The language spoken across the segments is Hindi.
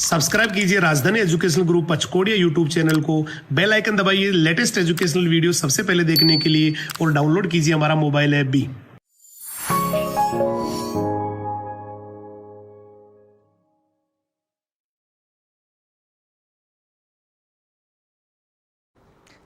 सब्सक्राइब कीजिए राजधानी एजुकेशनल ग्रुप पचकोड़िया यूट्यूब चैनल को, बेल आइकन दबाइए लेटेस्ट एजुकेशनल वीडियो सबसे पहले देखने के लिए और डाउनलोड कीजिए हमारा मोबाइल ऐप भी।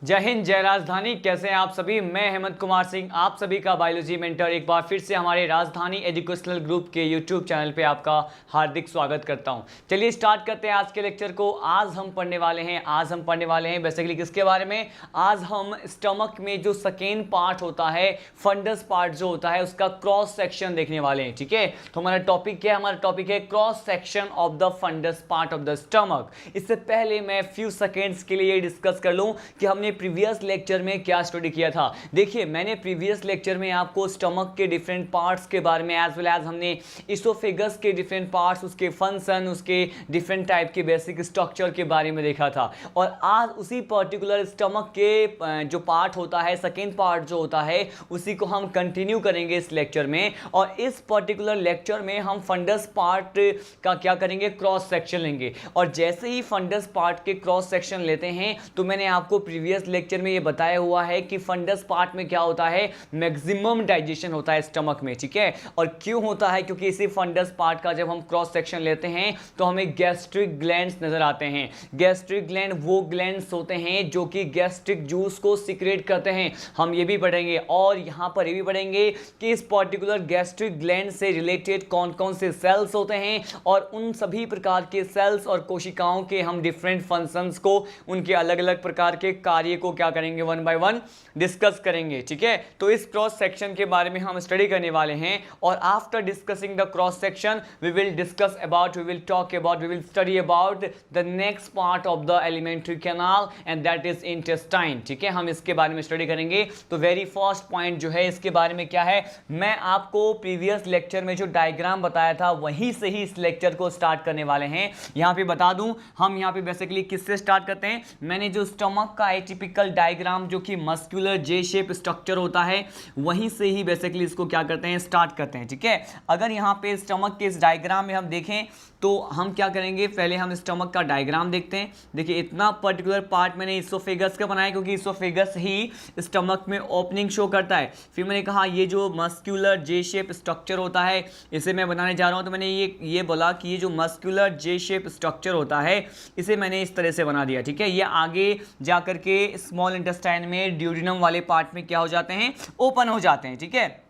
जय हिंद, जय राजधानी। कैसे हैं आप सभी? मैं हेमंत कुमार सिंह, आप सभी का बायोलॉजी मेंटर, एक बार फिर से हमारे राजधानी एजुकेशनल ग्रुप के यूट्यूब चैनल पे आपका हार्दिक स्वागत करता हूं। चलिए स्टार्ट करते हैं आज के लेक्चर को। आज हम पढ़ने वाले हैं बेसिकली किसके बारे में? आज हम स्टमक में जो सेकेंड पार्ट होता है, फंडस पार्ट जो होता है, उसका क्रॉस सेक्शन देखने वाले हैं। ठीक है, तो हमारा टॉपिक क्या है? हमारा टॉपिक है cross section of the fundus part of the stomach. इससे पहले मैं फ्यू सेकेंड्स के लिए डिस्कस कर लूं कि हमने प्रीवियस लेक्चर में क्या स्टडी किया था। देखिए, मैंने प्रीवियस लेक्चर में आपको स्टमक के डिफरेंट पार्ट्स के बारे में एज वेल एज हमने इसोफेगस के डिफरेंट पार्ट्स, उसके फंक्शन, उसके डिफरेंट टाइप के बेसिक स्ट्रक्चर के बारे में देखा था। और आज उसी पर्टिकुलर स्टमक के जो पार्ट होता है, सेकेंड पार्ट जो होता है, उसी को हम कंटिन्यू करेंगे इस लेक्चर में। और इस पर्टिकुलर लेक्चर में हम फंडस पार्ट का क्या करेंगे? क्रॉस सेक्शन लेंगे। और जैसे ही फंडस पार्ट के क्रॉस सेक्शन लेते हैं, तो मैंने आपको प्रीवियस लेक्चर में ये बताया हुआ है कि फंडस पार्ट में क्या होता है? मैक्सिमम डाइजेशन होता है स्टमक में। ठीक है, और क्यों होता है? क्योंकि इसी फंडस पार्ट का जब हम क्रॉस सेक्शन लेते हैं तो हमें गैस्ट्रिक ग्लैंड्स नजर आते हैं। गैस्ट्रिक ग्लैंड वो ग्लैंड्स होते हैं जो कि गैस्ट्रिक जूस को सिक्रेट करते हैं। हम ये भी पढ़ेंगे और यहां पर ये भी पढ़ेंगे कि इस पर्टिकुलर गैस्ट्रिक ग्लैंड से रिलेटेड कौन कौन से सेल्स होते हैं, और उन सभी प्रकार के सेल्स और कोशिकाओं के हम डिफरेंट फंक्शंस को, उनके अलग अलग प्रकार के कार्य को क्या करेंगे? वन बाय वन डिस्कस करेंगे। ठीक है, तो इस क्रॉस सेक्शन के बारे में हम स्टडी करने वाले हैं। और after discussing the cross section we will discuss about, we will talk about, we will study about the next part of the elementary canal and that is intestine. ठीक है, हम इसके बारे में स्टडी करेंगे। तो वेरी फर्स्ट पॉइंट जो है इसके बारे में क्या है, मैं आपको प्रीवियस लेक्चर में जो डायग्राम बताया था वहीं से ही इस लेक्चर को स्टार्ट करने वाले हैं। यहां पे बता दूं, हम यहां पे बेसिकली किससे स्टार्ट करते हैं? मैंने जो स्टमक का टिपिकल डायग्राम जो कि मस्कुलर जे शेप स्ट्रक्चर होता है, वहीं से ही बेसिकली इसको क्या करते हैं? स्टार्ट करते हैं। ठीक है, अगर यहां पे स्टमक के इस डायग्राम में हम देखें तो हम क्या करेंगे? पहले हम स्टमक का डायग्राम देखते हैं। देखिए, इतना पर्टिकुलर पार्ट मैंने इसोफेगस का बनाया क्योंकि इसोफेगस ही स्टमक में ओपनिंग शो करता है। फिर मैंने कहा ये जो मस्कुलर जे शेप स्ट्रक्चर होता है, इसे मैं बनाने जा रहा हूं। तो मैंने ये बोला कि ये जो मस्कुलर जे शेप स्ट्रक्चर होता है, इसे मैंने इस तरह से बना दिया। ठीक है, ये आगे जाकर के स्मॉल इंटेस्टाइन में ड्यूडेनम वाले पार्ट में क्या हो जाते हैं? ओपन हो जाते हैं। ठीक है,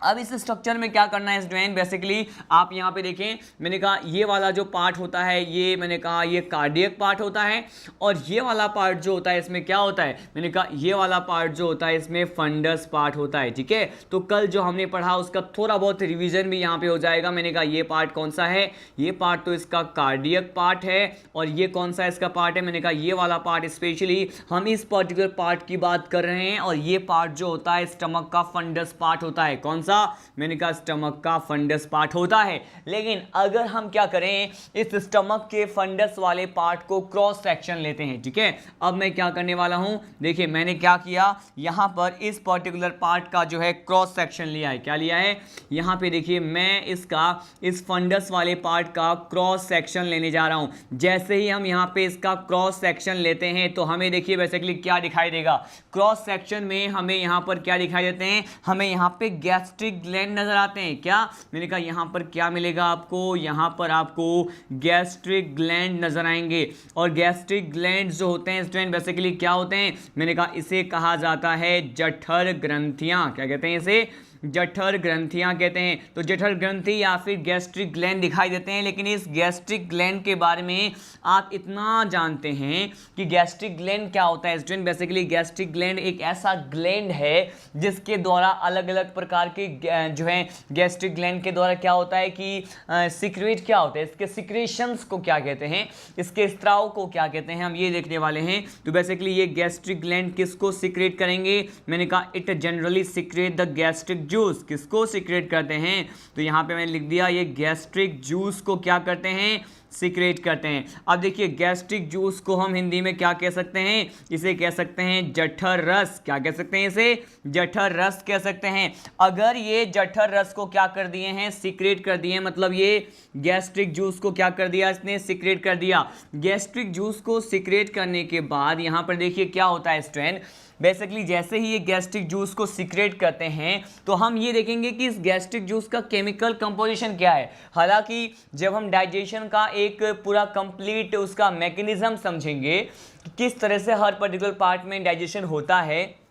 अब इस स्ट्रक्चर में क्या करना है स्टूडेंट? बेसिकली आप यहाँ पे देखें, मैंने कहा ये वाला जो पार्ट होता है, ये मैंने कहा ये कार्डियक पार्ट होता है। और ये वाला पार्ट जो होता है इसमें क्या होता है? मैंने कहा ये वाला पार्ट जो होता है इसमें फंडस पार्ट होता है। ठीक है, तो कल जो हमने पढ़ा उसका थोड़ा बहुत रिविजन भी यहाँ पे हो जाएगा। मैंने कहा ये पार्ट कौन सा है? ये पार्ट तो इसका कार्डियक पार्ट है। और ये कौन सा इसका पार्ट है? मैंने कहा ये वाला पार्ट। स्पेशली हम इस पर्टिकुलर पार्ट की बात कर रहे हैं। और ये पार्ट जो होता है स्टमक का फंडस पार्ट होता है। कौन सा? मैंने कहा स्टमक का फंडस पार्ट होता है। लेकिन अगर हम क्या करें, इस स्टमक के फंडस वाले पार्ट को क्रॉस सेक्शन लेते हैं। ठीक है, अब मैं क्या करने वाला हूं? देखिए, मैंने क्या किया, यहां पर इस पर्टिकुलर पार्ट का जो है क्रॉस सेक्शन लिया है। क्या लिया है? यहां पे देखिए, मैं इस फंडस वाले पार्ट का क्रॉस सेक्शन लेने जा रहा हूं। जैसे ही हम यहां पे इसका क्रॉस सेक्शन लेते हैं तो हमें देखिए बेसिकली क्या दिखाई देगा? क्रॉस सेक्शन में हमें यहां पर क्या दिखाई देते हैं? हमें यहां पे गैस्ट्रिक ग्लैंड नजर आते हैं। क्या? मैंने कहा यहां पर क्या मिलेगा आपको? यहां पर आपको गैस्ट्रिक ग्लैंड नजर आएंगे। और गैस्ट्रिक ग्लैंड जो होते हैं स्टूडेंट बेसिकली क्या होते हैं? मैंने कहा इसे कहा जाता है जठर ग्रंथियां। क्या कहते हैं इसे? जठर ग्रंथियां कहते हैं। तो जठर ग्रंथि या फिर गैस्ट्रिक ग्लैंड दिखाई देते हैं। लेकिन इस गैस्ट्रिक ग्लैंड के बारे में आप इतना जानते हैं कि गैस्ट्रिक ग्लैंड क्या होता है स्टूडेंट? बेसिकली गैस्ट्रिक ग्लैंड एक ऐसा ग्लैंड है जिसके द्वारा अलग अलग प्रकार के जो है गैस्ट्रिक ग्लैंड के द्वारा क्या होता है कि सिक्रेट क्या होता है, इसके सिक्रेशंस को क्या कहते हैं, इसके स्त्राव को क्या कहते हैं, हम ये देखने वाले हैं। तो बेसिकली ये गैस्ट्रिक ग्लैंड किसको सिक्रेट करेंगे? मैंने कहा it generally secrete the gastric juice किसको सीक्रेट करते हैं? तो यहाँ पे मैंने लिख दिया ये गैस्ट्रिक जूस को क्या करते हैं? सीक्रेट करते हैं। अब देखिए गैस्ट्रिक जूस को हम हिंदी में क्या कह सकते हैं? इसे कह सकते हैं जठर रस। क्या कह सकते हैं इसे? जठर रस कह सकते हैं। अगर ये जठर रस को क्या कर दिए हैं? सीक्रेट कर दिए हैं, मतलब ये गैस्ट्रिक जूस को क्या कर दिया? इसने सीक्रेट कर दिया। गैस्ट्रिक जूस को सीक्रेट करने के बाद यहाँ पर देखिए क्या होता है स्टूडेंट, बेसिकली जैसे ही ये गैस्ट्रिक जूस को सीक्रेट करते हैं तो हम ये देखेंगे कि इस गैस्ट्रिक जूस का केमिकल कंपोजिशन क्या है। हालांकि जब हम डाइजेशन का एक पूरा कंप्लीट उसका मैकेनिज्म समझेंगे कि किस तरह से हर पर्टिकुलर पार्ट में डाइजेशन होता है,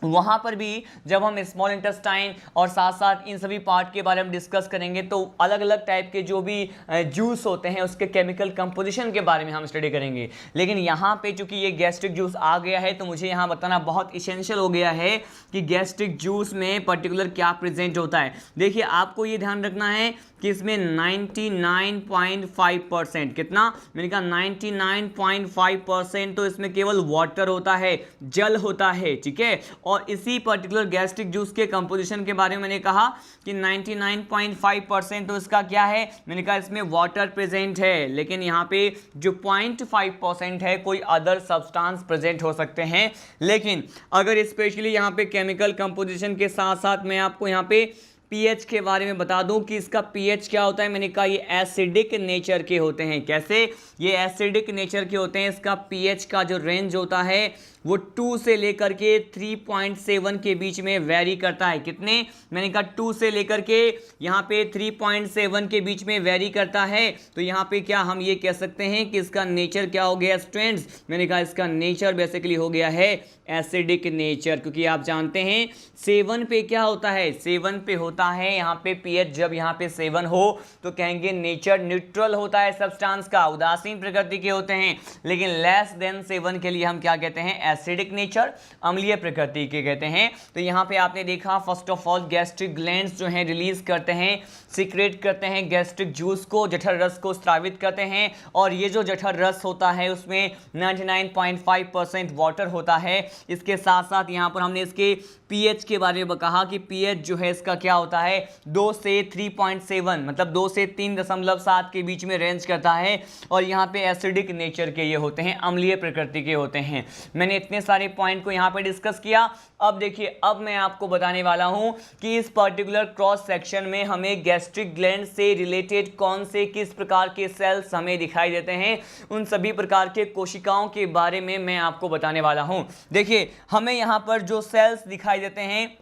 वहाँ पर भी जब हम स्मॉल इंटेस्टाइन और साथ साथ इन सभी पार्ट के बारे में डिस्कस करेंगे तो अलग अलग टाइप के जो भी जूस होते हैं उसके केमिकल कंपोजिशन के बारे में हम स्टडी करेंगे। लेकिन यहाँ पे चूंकि ये गैस्ट्रिक जूस आ गया है तो मुझे यहाँ बताना बहुत इसेंशियल हो गया है कि गैस्ट्रिक जूस में पर्टिकुलर क्या प्रेजेंट होता है। देखिए आपको ये ध्यान रखना है कि इसमें 99.5% कितना, मैंने कहा 99.5% तो इसमें केवल वाटर होता है, जल होता है, ठीक है। और इसी पर्टिकुलर गैस्ट्रिक जूस के कंपोजिशन के बारे में मैंने कहा कि 99.5% तो इसका क्या है, मैंने कहा इसमें वाटर प्रेजेंट है, लेकिन यहाँ पे जो 0.5% है कोई अदर सब्सटेंस प्रेजेंट हो सकते हैं। लेकिन अगर स्पेशली यहाँ पे केमिकल कंपोजिशन के साथ साथ मैं आपको यहाँ पे पीएच के बारे में बता दूं कि इसका पीएच क्या होता है, मैंने कहा ये एसिडिक नेचर के होते हैं। कैसे? ये एसिडिक नेचर के होते हैं। इसका पीएच का जो रेंज होता है वो 2 से लेकर के 3.7 के बीच में वेरी करता है। कितने? मैंने कहा 2 से लेकर के यहाँ पे 3.7 के बीच में वेरी करता है। तो यहाँ पे क्या हम ये कह सकते हैं कि इसका नेचर क्या हो गया स्टूडेंट्स? मैंने कहा इसका नेचर बेसिकली हो गया है एसिडिक नेचर, क्योंकि आप जानते हैं 7 पे क्या होता है? 7 पे होता है यहाँ पे पीएच, जब यहाँ पे 7 हो तो कहेंगे नेचर न्यूट्रल होता है सब्सटेंस का, उदासीन प्रकृति के होते हैं। लेकिन लेस देन 7 के लिए हम क्या कहते हैं? एसिडिक नेचर, अम्लीय प्रकृति के कहते हैं। तो यहाँ पे आपने देखा first of all gastric glands जो हैं रिलीज करते हैं, सीक्रेट करते हैं गैस्ट्रिक जूस को, जठर रस को स्रावित करते हैं। और ये जो जठर रस होता है उसमें 99.5% वाटर होता है। इसके साथ साथ यहाँ पर हमने इसके पीएच के बारे में कहा कि पीएच जो है इसका क्या होता है? 2 से 3.7, मतलब 2 से 3.7 के बीच में रेंज करता है। और यहाँ पे एसिडिक नेचर के ये होते हैं, अम्लीय प्रकृति के होते हैं। मैंने इतने सारे पॉइंट को यहाँ पे डिस्कस किया। अब देखिए, अब मैं आपको बताने वाला हूँ कि इस पर्टिकुलर क्रॉस सेक्शन में हमें गैस्ट्रिक ग्लैंड से रिलेटेड कौन से किस प्रकार के सेल्स हमें दिखाई देते हैं, उन सभी प्रकार के कोशिकाओं के बारे में मैं आपको बताने वाला हूँ। देखिए हमें यहाँ पर जो सेल्स दिखाई देते हैं,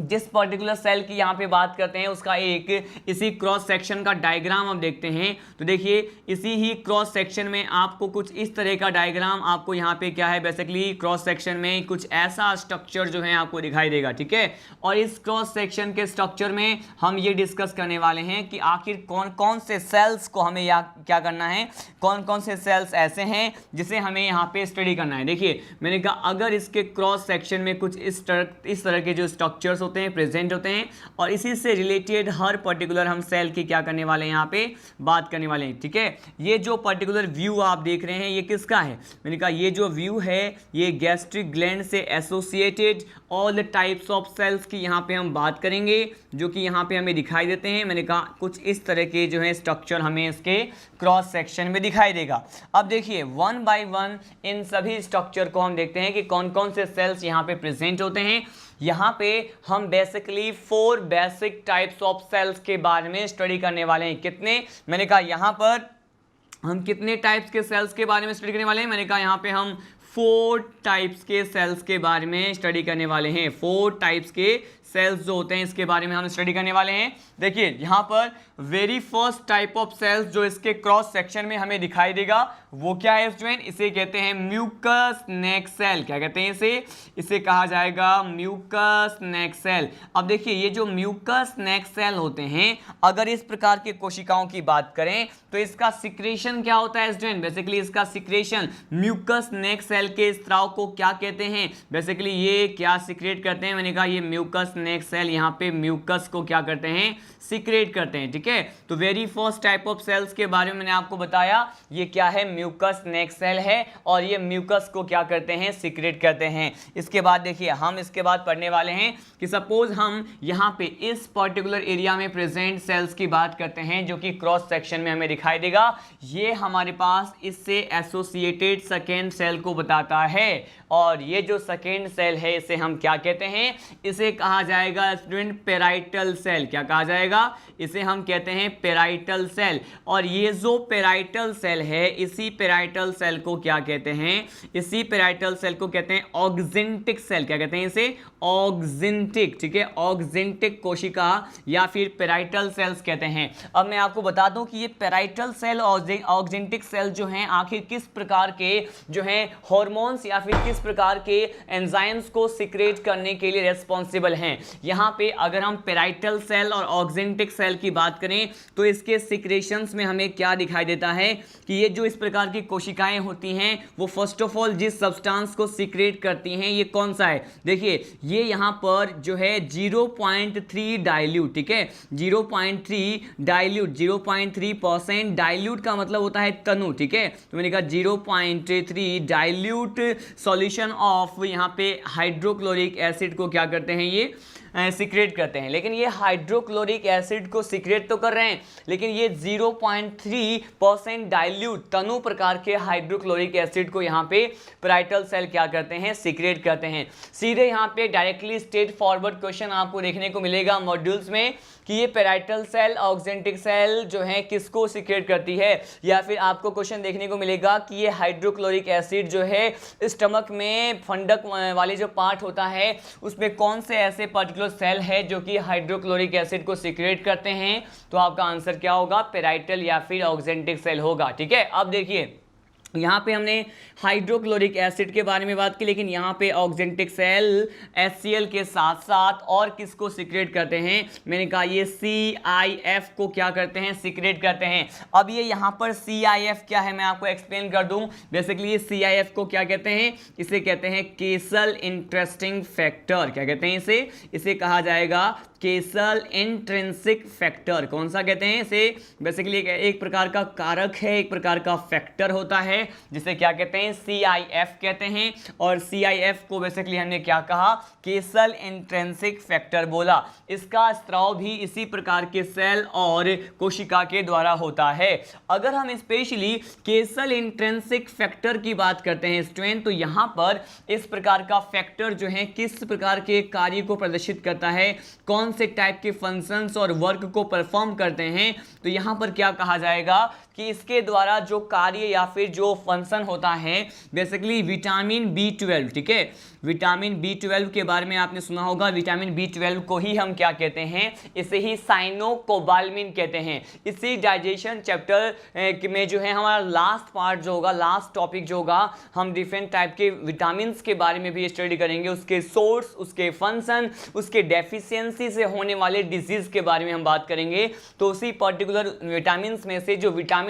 जिस पर्टिकुलर सेल की यहाँ पे बात करते हैं उसका एक इसी क्रॉस सेक्शन का डायग्राम हम देखते हैं। तो देखिए इसी ही क्रॉस सेक्शन में आपको कुछ इस तरह का डायग्राम आपको यहाँ पे क्या है, बेसिकली क्रॉस सेक्शन में कुछ ऐसा स्ट्रक्चर जो है आपको दिखाई देगा, ठीक है। और इस क्रॉस सेक्शन के स्ट्रक्चर में हम ये डिस्कस करने वाले हैं कि आखिर कौन कौन से सेल्स को हमें क्या करना है, कौन कौन से सेल्स ऐसे हैं जिसे हमें यहाँ पे स्टडी करना है। देखिए मैंने कहा अगर इसके क्रॉस सेक्शन में कुछ इस तरह के जो स्ट्रक्चर्स होते हैं, प्रेजेंट होते हैं, और इसी से रिलेटेड हर पर्टिकुलर हम सेल की क्या करने वाले हैं, यहाँ पे बात करने वाले हैं, ठीक है। ये जो पर्टिकुलर व्यू आप देख रहे हैं ये किसका है? मैंने कहा ये जो व्यू है ये गैस्ट्रिक ग्लैंड से associated all types of cells की यहाँ पे हम बात करेंगे, जो कि यहाँ पे हमें दिखाई देते हैं। मैंने कहा कुछ इस तरह के जो है स्ट्रक्चर हमें इसके क्रॉस सेक्शन में दिखाई देगा। अब देखिए 1 बाय 1 इन सभी स्ट्रक्चर को हम देखते हैं कि कौन कौन से सेल्स यहाँ पे प्रेजेंट होते हैं। यहाँ पे हम basically 4 basic types of cells के बारे में स्टडी करने वाले हैं। कितने? मैंने कहा यहाँ पर हम कितने टाइप्स के सेल्स के बारे में स्टडी करने वाले हैं? मैंने कहा यहाँ पे हम 4 टाइप्स के सेल्स के बारे में स्टडी करने वाले हैं। 4 टाइप्स के सेल्स जो होते हैं इसके बारे में हम स्टडी करने वाले हैं। देखिए यहाँ पर very first type of cells जो इसके क्रॉस सेक्शन में हमें दिखाई देगा वो क्या है स्टूडेंट? इसे कहते हैं म्यूकस नेक सेल। क्या कहते हैं इसे कहा जाएगा म्यूकस नेक सेल। अब देखिए ये जो म्यूकस नेक सेल होते हैं, अगर इस प्रकार के कोशिकाओं की बात करें तो इसका सिक्रेशन क्या होता है स्टूडेंट? बेसिकली इसका सिक्रेशन म्यूकस नेक सेल के स्त्राव को क्या कहते हैं? बेसिकली ये क्या सिक्रेट करते हैं? मैंने कहा ये म्यूकस नेक सेल यहाँ पे म्यूकस को क्या करते हैं, सीक्रेट करते हैं। ठीक है, तो very first type of cells के बारे में मैंने आपको बताया, ये क्या है, म्यूकस नेक सेल है, और ये म्यूकस को क्या करते हैं, सीक्रेट करते हैं। इसके बाद देखिए हम इसके बाद पढ़ने वाले हैं कि सपोज हम यहाँ पे इस पर्टिकुलर एरिया में प्रेजेंट सेल्स की बात करते हैं जो कि क्रॉस सेक्शन में हमें दिखाई देगा। ये हमारे पास इससे एसोसिएटेड सेकेंड सेल को बताता है, और ये जो सेकेंड सेल है इसे हम क्या कहते हैं, इसे कहा जाएगा स्टूडेंट पेराइटल सेल। क्या कहा जाएगा, इसे हम कहते हैं पेराइटल सेल। और ये जो पेराइटल सेल है, इसी पेराइटल सेल को क्या कहते हैं, इसी पेराइटल सेल को कहते हैं ऑक्जेंटिक सेल। क्या कहते हैं इसे, ऑक्जेंटिक। ठीक है, ऑक्जेंटिक कोशिका या फिर पेराइटल सेल्स कहते हैं। अब मैं आपको बता दूं कि ये पेराइटल सेल और ऑक्जेंटिक सेल जो हैं आखिर किस प्रकार के जो हैं हार्मोन्स या फिर किस प्रकार के एंजाइम्स को सीक्रेट करने के लिए रेस्पॉन्सिबल हैं। यहाँ पे अगर हम पेराइटल सेल और ऑक्जेंटिक सेल की बात करें तो इसके सीक्रेशंस में हमें क्या दिखाई देता है कि ये जो इस प्रकार की कोशिकाएं होती हैं वो फर्स्ट ऑफ ऑल जिस सब्सटेंस को सीक्रेट करती हैं ये कौन सा है, देखिए ये यहाँ पर जो है 0.3 डाइल्यूट। ठीक है, 0.3 डाइल्यूट, 0.3% डाइल्यूट का मतलब होता है तनु। ठीक है, तो मैंने कहा 0.3 डाइल्यूट सॉल्यूशन ऑफ यहाँ पे हाइड्रोक्लोरिक एसिड को क्या करते हैं, ये सीक्रेट करते हैं। लेकिन ये हाइड्रोक्लोरिक एसिड को सीक्रेट तो कर रहे हैं, लेकिन ये 0.3% डाइल्यूट तनु प्रकार के हाइड्रोक्लोरिक एसिड को यहाँ पे पेराइटल सेल क्या करते हैं, सीक्रेट करते हैं। सीधे यहाँ पे डायरेक्टली स्ट्रेट फॉरवर्ड क्वेश्चन आपको देखने को मिलेगा मॉड्यूल्स में कि ये पेराइटल सेल ऑक्जेंटिक सेल जो है किसको सीक्रेट करती है, या फिर आपको क्वेश्चन देखने को मिलेगा कि ये हाइड्रोक्लोरिक एसिड जो है स्टमक में फंडक वाले जो पार्ट होता है उसमें कौन से ऐसे पर्टिकुलर सेल है जो कि हाइड्रोक्लोरिक एसिड को सीक्रेट करते हैं। तो आपका आंसर क्या होगा, पेराइटल या फिर ऑक्जेंटिक सेल होगा। ठीक है, अब देखिए यहाँ पे हमने हाइड्रोक्लोरिक एसिड के बारे में बात की, लेकिन यहाँ पे ऑक्जेंटिक सेल HCl के साथ साथ और किसको सीक्रेट करते हैं, मैंने कहा ये CIF को क्या करते हैं, सीक्रेट करते हैं। अब ये यहाँ पर CIF क्या है मैं आपको एक्सप्लेन कर दूं। बेसिकली ये CIF को क्या कहते हैं, इसे कहते हैं केसल इंटरेस्टिंग फैक्टर। क्या कहते हैं इसे कहा जाएगा केसल इंट्रिंसिक फैक्टर। कौन सा कहते हैं इसे, बेसिकली एक प्रकार का कारक है, एक प्रकार का फैक्टर होता है जिसे क्या कहते हैं, CIF कहते हैं। और CIF को बेसिकली हमने क्या कहा, केसल इंट्रिंसिक फैक्टर बोला। इसका स्त्राव भी इसी प्रकार के सेल और कोशिका के द्वारा होता है। अगर हम स्पेशली केसल इंट्रिंसिक फैक्टर की बात करते हैं स्टूडेंट, तो यहाँ पर इस प्रकार का फैक्टर जो है किस प्रकार के कार्य को प्रदर्शित करता है, कौन से टाइप के फंक्शंस और वर्क को परफॉर्म करते हैं, तो यहां पर क्या कहा जाएगा कि इसके द्वारा जो कार्य या फिर जो फंक्शन होता है बेसिकली विटामिन B12। ठीक है, विटामिन B12 के बारे में आपने सुना होगा। विटामिन B12 को ही हम क्या कहते हैं, इसे ही साइनोकोबाल्मिन कहते हैं। इसी डाइजेशन चैप्टर में जो है हमारा लास्ट पार्ट जो होगा, लास्ट टॉपिक जो होगा, हम डिफरेंट टाइप के विटामिन के बारे में भी स्टडी करेंगे, उसके सोर्स, उसके फंक्शन, उसके डेफिशिएंसी से होने वाले डिजीज के बारे में हम बात करेंगे। तो उसी पर्टिकुलर विटामिन में से जो विटामिन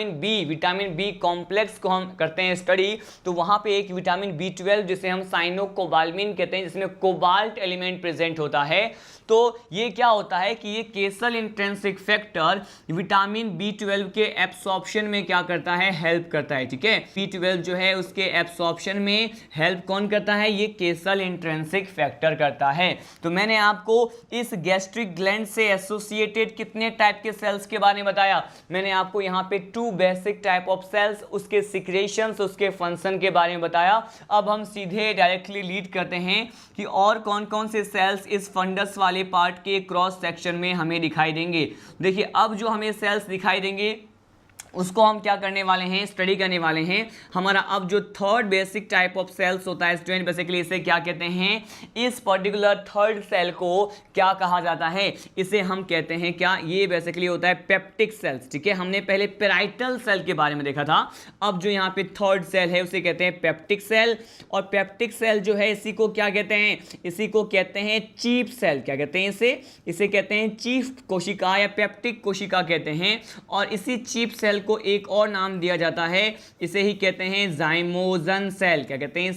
बी कॉम्प्लेक्स को हम करते हैं स्टडी, तो वहां पे एक विटामिन B12 जिसे हम साइनोकोबाल्मिन कहते हैं, जिसमें कोबाल्ट एलिमेंट प्रेजेंट होता है। तो ये क्या होता है कि ये castle intrinsic factor vitamin B12 के एब्सॉर्प्शन में क्या करता है, हेल्प करता है। ठीक है, B12 जो है उसके एब्सॉर्प्शन में हेल्प कौन करता है, ये केसल इंट्रिंसिक फैक्टर करता है। तो मैंने आपको इस गैस्ट्रिक ग्लैंड से एसोसिएटेड कितने टाइप के सेल्स के बारे में बताया, मैंने आपको यहाँ पे 2 बेसिक टाइप ऑफ सेल्स, उसके सिक्रेशंस, उसके फंक्शन के बारे में बताया। अब हम सीधे डायरेक्टली लीड करते हैं कि और कौन कौन से सेल्स इस फंडस वाले पार्ट के क्रॉस सेक्शन में हमें दिखाई देंगे। देखिए अब जो हमें सेल्स दिखाई देंगे उसको हम क्या करने वाले हैं, स्टडी करने वाले हैं। हमारा अब जो third basic type of cells होता है स्टूडेंट, बेसिकली इसे क्या कहते हैं, इस पर्टिकुलर थर्ड सेल को क्या कहा जाता है, इसे हम कहते हैं क्या, ये बेसिकली होता है पेप्टिक सेल्स। ठीक है, हमने पहले पेराइटल सेल के बारे में देखा था, अब जो यहाँ पे थर्ड सेल है उसे कहते हैं पेप्टिक सेल। और पेप्टिक सेल जो है इसी को क्या कहते हैं, इसी को कहते हैं चीफ सेल। क्या कहते हैं इसे कहते हैं चीफ कोशिका या पेप्टिक कोशिका कहते हैं। और इसी चीफ सेल सेल को एक और नाम दिया जाता है, इसे ही कहते हैं जाइमोजन सेल। क्या कहते हैं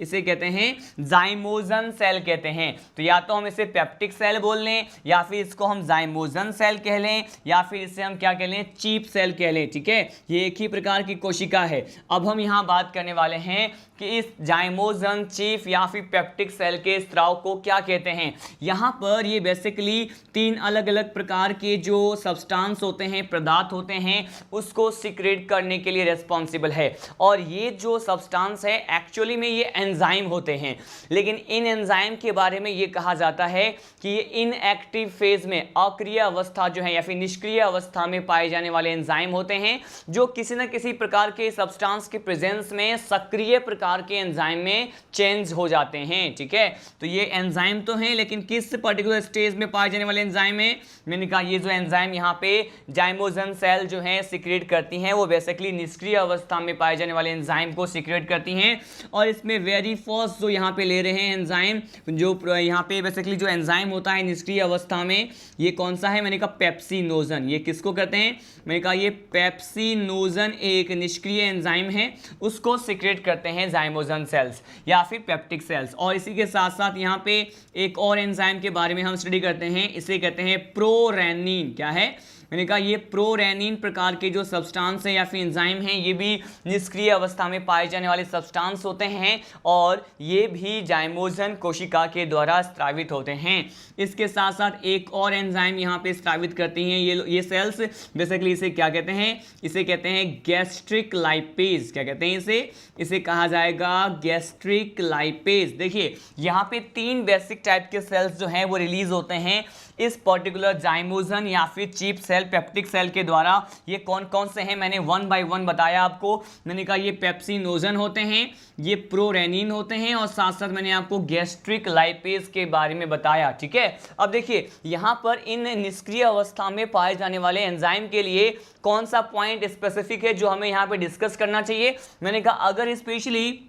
इसे कहते हैं जाइमोजन सेल कहते हैं। तो या तो हम इसे पेप्टिक सेल बोल लें, या फिर इसको हम जाइमोजन सेल कह लें, या फिर इसे हम क्या कह लें, चीप सेल कह लें। ठीक है, ये एक ही प्रकार की कोशिका है। अब हम यहाँ बात करने वाले हैं कि इस जाइमोजन, चीफ या फिर पेप्टिक सेल के स्राव को क्या कहते हैं। यहाँ पर ये बेसिकली 3 अलग अलग प्रकार के जो सब्सटेंस होते हैं, पदार्थ होते हैं, उसको सिक्रेट करने के लिए रिस्पॉन्सिबल है। और ये जो सब्सटेंस है एक्चुअली में ये एंजाइम होते हैं, लेकिन इन एंजाइम के बारे में ये कहा जाता है कि ये इनएक्टिव फेज में, अक्रिय अवस्था जो है या फिर निष्क्रिय अवस्था में पाए जाने वाले एंजाइम होते हैं, जो किसी न किसी प्रकार के सब्सटेंस के प्रेजेंस में सक्रिय प्रकार के एंजाइम में चेंज हो जाते हैं। ठीक है, तो ये एंजाइम तो हैं, लेकिन किस पर्टिकुलर स्टेज में पाए जाने वाले एंजाइम है, मैंने कहा ये जो एंजाइम यहाँ पे जाइमोजन सेल जो है सिक्रेट करती हैं, वो बेसिकली निष्क्रिय अवस्था में पाए जाने वाले एंजाइम को सिक्रेट करती हैं। और इसमें वेरी फर्स्ट जो यहाँ पे ले रहे हैं एंजाइम, जो यहाँ पे बेसिकली जो एंजाइम होता है निष्क्रिय अवस्था में, ये कौन सा है, मैंने कहा पेप्सिनोजन। ये किसको कहते हैं, मैंने कहा ये पेप्सिनोजन एक निष्क्रिय एंजाइम है, उसको सिक्रेट करते हैं जाइमोजन सेल्स या फिर पेप्टिक सेल्स। और इसी के साथ साथ यहाँ पे एक और एंजाइम के बारे में हम स्टडी करते हैं, इसे कहते हैं प्रोरेनिन। क्या है, मैंने कहा ये प्रोरेनिन प्रकार के जो सब्सटेंस है या फिर एंजाइम हैं, ये भी निष्क्रिय अवस्था में पाए जाने वाले सब्सटेंस होते हैं, और ये भी जाइमोजन कोशिका के द्वारा स्रावित होते हैं। इसके साथ साथ एक और एंजाइम यहाँ पे स्रावित करती हैं ये सेल्स, बेसिकली इसे क्या कहते हैं, इसे कहते हैं गैस्ट्रिक लाइपेज। क्या कहते हैं इसे कहा जाएगा गैस्ट्रिक लाइपेज। देखिए यहाँ पे 3 बेसिक टाइप के सेल्स जो हैं वो रिलीज होते हैं इस पर्टिकुलर जाइमोजन या फिर चीप सेल, पेप्टिक सेल के द्वारा। ये कौन कौन से हैं मैंने 1 बाय 1 बताया आपको। मैंने कहा ये पेप्सिनोजन होते हैं, ये प्रोरेनिन होते हैं, और साथ साथ मैंने आपको गैस्ट्रिक लाइपेज के बारे में बताया। ठीक है, अब देखिए यहाँ पर इन निष्क्रिय अवस्था में पाए जाने वाले एंजाइम के लिए कौन सा पॉइंट स्पेसिफिक है जो हमें यहाँ पे डिस्कस करना चाहिए। मैंने कहा अगर स्पेशली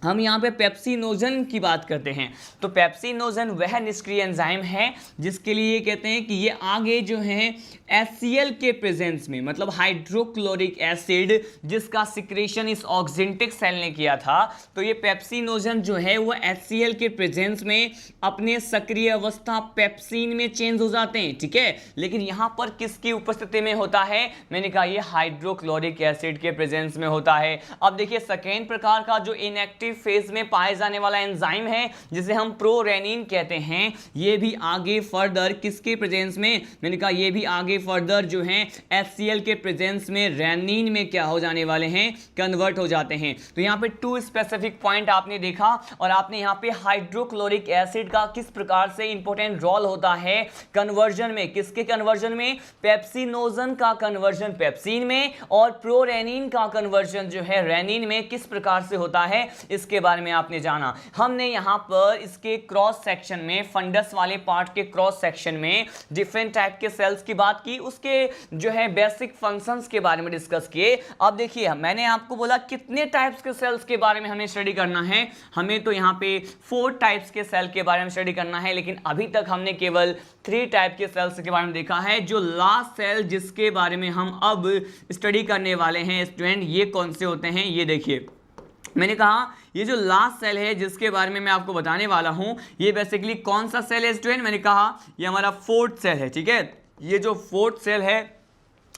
हम यहाँ पे पेप्सिनोजन की बात करते हैं, तो पेप्सिनोजन वह निष्क्रिय एंजाइम है जिसके लिए कहते हैं कि ये आगे जो है HCl के प्रेजेंस में, मतलब हाइड्रोक्लोरिक एसिड जिसका सिक्रेशन इस ऑक्जेंटिक सेल ने किया था, तो ये पेप्सिनोजन जो है वो HCl के प्रेजेंस में अपने सक्रिय अवस्था पेप्सिन में चेंज हो जाते हैं। ठीक है, लेकिन यहाँ पर किसकी उपस्थिति में होता है, मैंने कहा ये हाइड्रोक्लोरिक एसिड के प्रेजेंस में होता है। अब देखिए सेकेंड प्रकार का जो इनएक्टिव फेज में पाए जाने वाला एंजाइम है जिसे हम प्रोरेनिन कहते हैं, ये भी आगे फर्दर किसके प्रेजेंस में, मैंने कहा ये भी आगे फर्दर जो है HCl के प्रेजेंस में रेनिन में क्या हो जाने वाले हैं, कन्वर्ट हो जाते हैं। तो यहाँ पे 2 स्पेसिफिक पॉइंट आपने देखा, और आपने यहाँ पे हाइड्रोक्लोरिक एसिड का किस प्रकार से इंपॉर्टेंट रोल होता है कन्वर्जन में, किसके कन्वर्जन में, पेप्सिनोजन का कन्वर्जन पेप्सिन में, और प्रोरेनिन का कन्वर्जन जो है रेनिन में किस प्रकार से होता है, इसके बारे में आपने जाना। हमने यहाँ पर इसके क्रॉस सेक्शन में, फंडस वाले पार्ट के क्रॉस सेक्शन में डिफरेंट टाइप के सेल्स की बात की, उसके जो है बेसिक फंक्शंस के बारे में डिस्कस किए। अब देखिए मैंने आपको बोला कितने टाइप्स के सेल्स के बारे में हमें स्टडी करना है, हमें तो यहाँ पे 4 टाइप्स के सेल के बारे में स्टडी करना है, लेकिन अभी तक हमने केवल 3 टाइप के सेल्स के बारे में देखा है। जो लास्ट सेल जिसके बारे में हम अब स्टडी करने वाले हैं स्टूडेंट, ये कौन से होते हैं, ये देखिए मैंने कहा ये जो लास्ट सेल है जिसके बारे में मैं आपको बताने वाला हूं, ये बेसिकली कौन सा सेल है स्टूडेंट, मैंने कहा ये हमारा 4th सेल है। ठीक है, ये जो 4th सेल है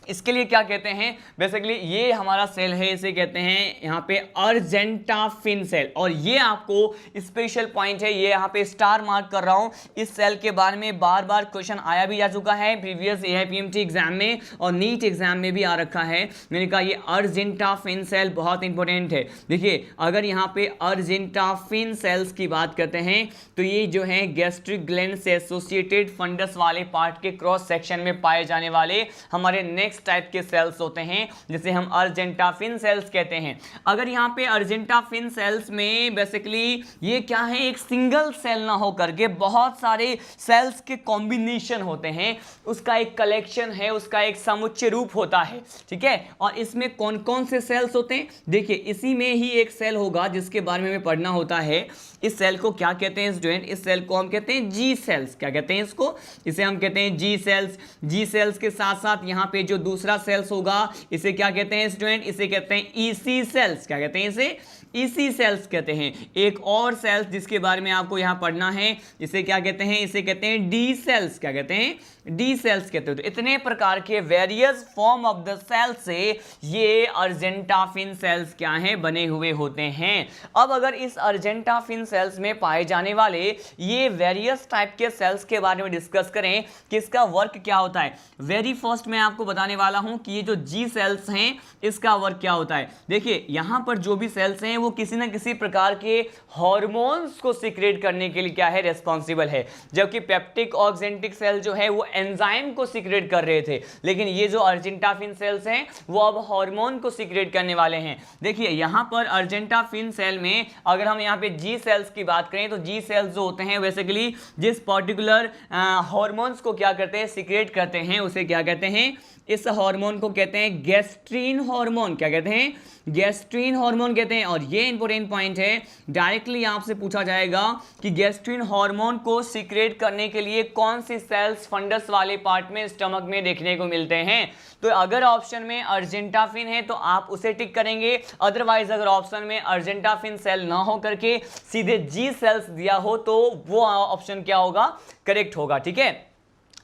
इसके लिए क्या कहते हैं, बेसिकली ये हमारा सेल है, इसे कहते हैं यहाँ पे अर्जेंटाफिन सेल। और ये आपको स्पेशल पॉइंट है, ये यहाँ पे स्टार मार्क कर रहा हूँ। इस सेल के बारे में बार बार क्वेश्चन आया भी जा चुका है प्रीवियस AIPMT एग्जाम में, और नीट एग्जाम में भी आ रखा है। मैंने कहा ये अर्जेंटाफिन सेल बहुत इंपॉर्टेंट है। देखिए अगर यहाँ पे अर्जेंटाफिन सेल्स की बात करते हैं, तो ये जो है गैस्ट्रिक ग्लैंड से एसोसिएटेड फंडस वाले पार्ट के क्रॉस सेक्शन में पाए जाने वाले हमारे नेक्स्ट टाइप के सेल्स होते हैं, जिसे हम अर्जेंटाफिन सेल्स कहते हैं। अगर यहाँ पे अर्जेंटाफिन सेल्स में बेसिकली ये क्या है, एक सिंगल सेल ना हो करके बहुत सारे सेल्स के कॉम्बिनेशन होते हैं, उसका एक कलेक्शन है, उसका एक समुच्चय रूप होता है। ठीक है, और इसमें कौन कौन से सेल्स होते हैं, देखिए इसी में ही एक सेल होगा जिसके बारे में हमें पढ़ना होता है। इस सेल को क्या कहते हैं स्टूडेंट, इस सेल को हम कहते हैं जी सेल्स। क्या कहते हैं इसको, इसे हम कहते हैं जी सेल्स। जी सेल्स के साथ साथ यहाँ पे जो दूसरा सेल्स होगा इसे क्या कहते हैं स्टूडेंट, इसे कहते हैं ईसी सेल्स। क्या कहते हैं इसे, ईसी सेल्स कहते हैं। एक और सेल्स जिसके बारे में आपको यहां पढ़ना है, इसे क्या कहते हैं, इसे कहते हैं डी सेल्स। क्या कहते हैं, डी सेल्स कहते हैं। तो इतने प्रकार के various form of the cells से ये अर्जेंटाफिन सेल्स क्या हैं, बने हुए होते हैं। अब अगर इस अर्जेंटाफिन सेल्स में पाए जाने वाले ये वेरियस टाइप के सेल्स के बारे में डिस्कस करें कि इसका वर्क क्या होता है, वेरी फर्स्ट मैं आपको बताने वाला हूं कि ये जो जी सेल्स हैं इसका वर्क क्या होता है। देखिए यहां पर जो भी सेल्स हैं वो किसी ना किसी प्रकार के हार्मोन्स को सीक्रेट करने के लिए क्या है, रेस्पॉन्सिबल है। जबकि पेप्टिक ऑक्जेंटिक सेल जो है वो एंजाइम को सीक्रेट कर रहे थे, लेकिन ये जो अर्जेंटाफिन सेल्स हैं वो अब हार्मोन को सीक्रेट करने वाले हैं। देखिए यहां पर अर्जेंटाफिन सेल में अगर हम यहां पे जी सेल्स की बात करें तो जी सेल्स जो होते हैं बेसिकली जिस पर्टिकुलर हार्मोन्स को क्या करते हैं, सीक्रेट करते हैं, उसे क्या कहते हैं, इस हार्मोन को कहते हैं गैस्ट्रीन हार्मोन। क्या कहते हैं, गैस्ट्रीन हार्मोन कहते हैं। और ये इंपॉर्टेंट पॉइंट है, डायरेक्टली आपसे पूछा जाएगा कि गैस्ट्रीन हार्मोन को सीक्रेट करने के लिए कौन सी सेल्स फंडस वाले पार्ट में, स्टमक में देखने को मिलते हैं। तो अगर ऑप्शन में अर्जेंटाफिन है तो आप उसे टिक करेंगे, अदरवाइज अगर ऑप्शन में अर्जेंटाफिन सेल ना हो करके सीधे जी सेल्स दिया हो तो वो ऑप्शन क्या होगा, करेक्ट होगा। ठीक है,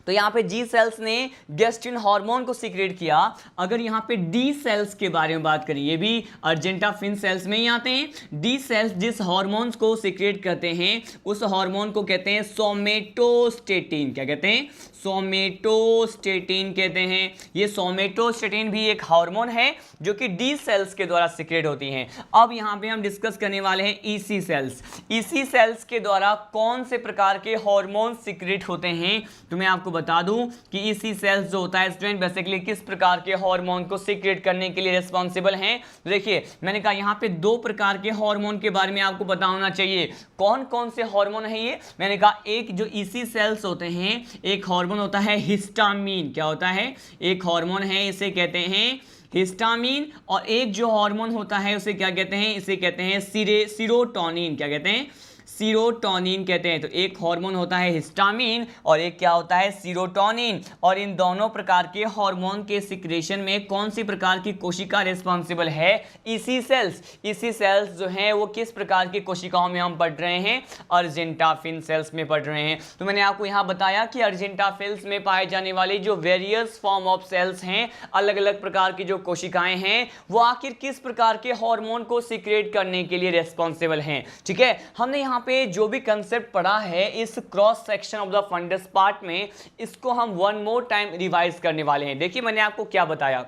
तो यहाँ पे जी सेल्स ने गैस्ट्रिन हार्मोन को सीक्रेट किया। अगर यहाँ पे डी सेल्स के बारे में बात करें, ये भी अर्जेंटाफिन सेल्स में ही आते हैं। डी सेल्स जिस हार्मोन्स को सीक्रेट करते हैं उस हार्मोन को कहते हैं सोमेटोस्टेटिन। क्या कहते हैं, सोमेटोस्टेटिन कहते हैं। ये सोमेटोस्टेटिन भी एक हार्मोन है जो कि डी सेल्स के द्वारा सीक्रेट होती हैं। अब यहाँ पे हम डिस्कस करने वाले हैं ईसी सेल्स। ईसी सेल्स के द्वारा कौन से प्रकार के हार्मोन सीक्रेट होते हैं, तो मैं आपको बता दूं कि ईसी सेल्स जो होता है स्टूडेंट बेसिकली किस प्रकार के हार्मोन को सीक्रेट करने के लिए रिस्पॉन्सिबल हैं। देखिए मैंने कहा यहाँ पे दो प्रकार के हार्मोन के बारे में आपको पता होना चाहिए। कौन कौन से हार्मोन है ये, मैंने कहा एक जो ईसी सेल्स होते हैं, एक हार्मोन होता है हिस्टामिन। क्या होता है, एक हार्मोन है इसे कहते हैं हिस्टामिन, और एक जो हार्मोन होता है उसे क्या कहते हैं, इसे कहते हैं सीरोटोनिन। क्या कहते हैं, सीरोटोनिन कहते हैं। तो एक हार्मोन होता है हिस्टामिन और एक क्या होता है, सीरोटोनिन। और इन दोनों प्रकार के हार्मोन के सिक्रेशन में कौन सी प्रकार की कोशिका रिस्पॉन्सिबल है, ईसी सेल्स। ईसी सेल्स जो हैं वो किस प्रकार की कोशिकाओं में हम पढ़ रहे हैं, अर्जेंटाफिन सेल्स में पढ़ रहे हैं। तो मैंने आपको यहाँ बताया कि अर्जेंटाफिल्स में पाए जाने वाले जो वेरियस फॉर्म ऑफ सेल्स हैं, अलग अलग प्रकार की जो कोशिकाएं हैं, वो आखिर किस प्रकार के हार्मोन को सीक्रेट करने के लिए रिस्पॉन्सिबल हैं। ठीक है, हमने यहाँ पे जो भी कंसेप्ट पढ़ा है इस cross section of the fundus part में, इसको हम वन मोर टाइम रिवाइज करने वाले हैं। देखिए मैंने आपको क्या बताया,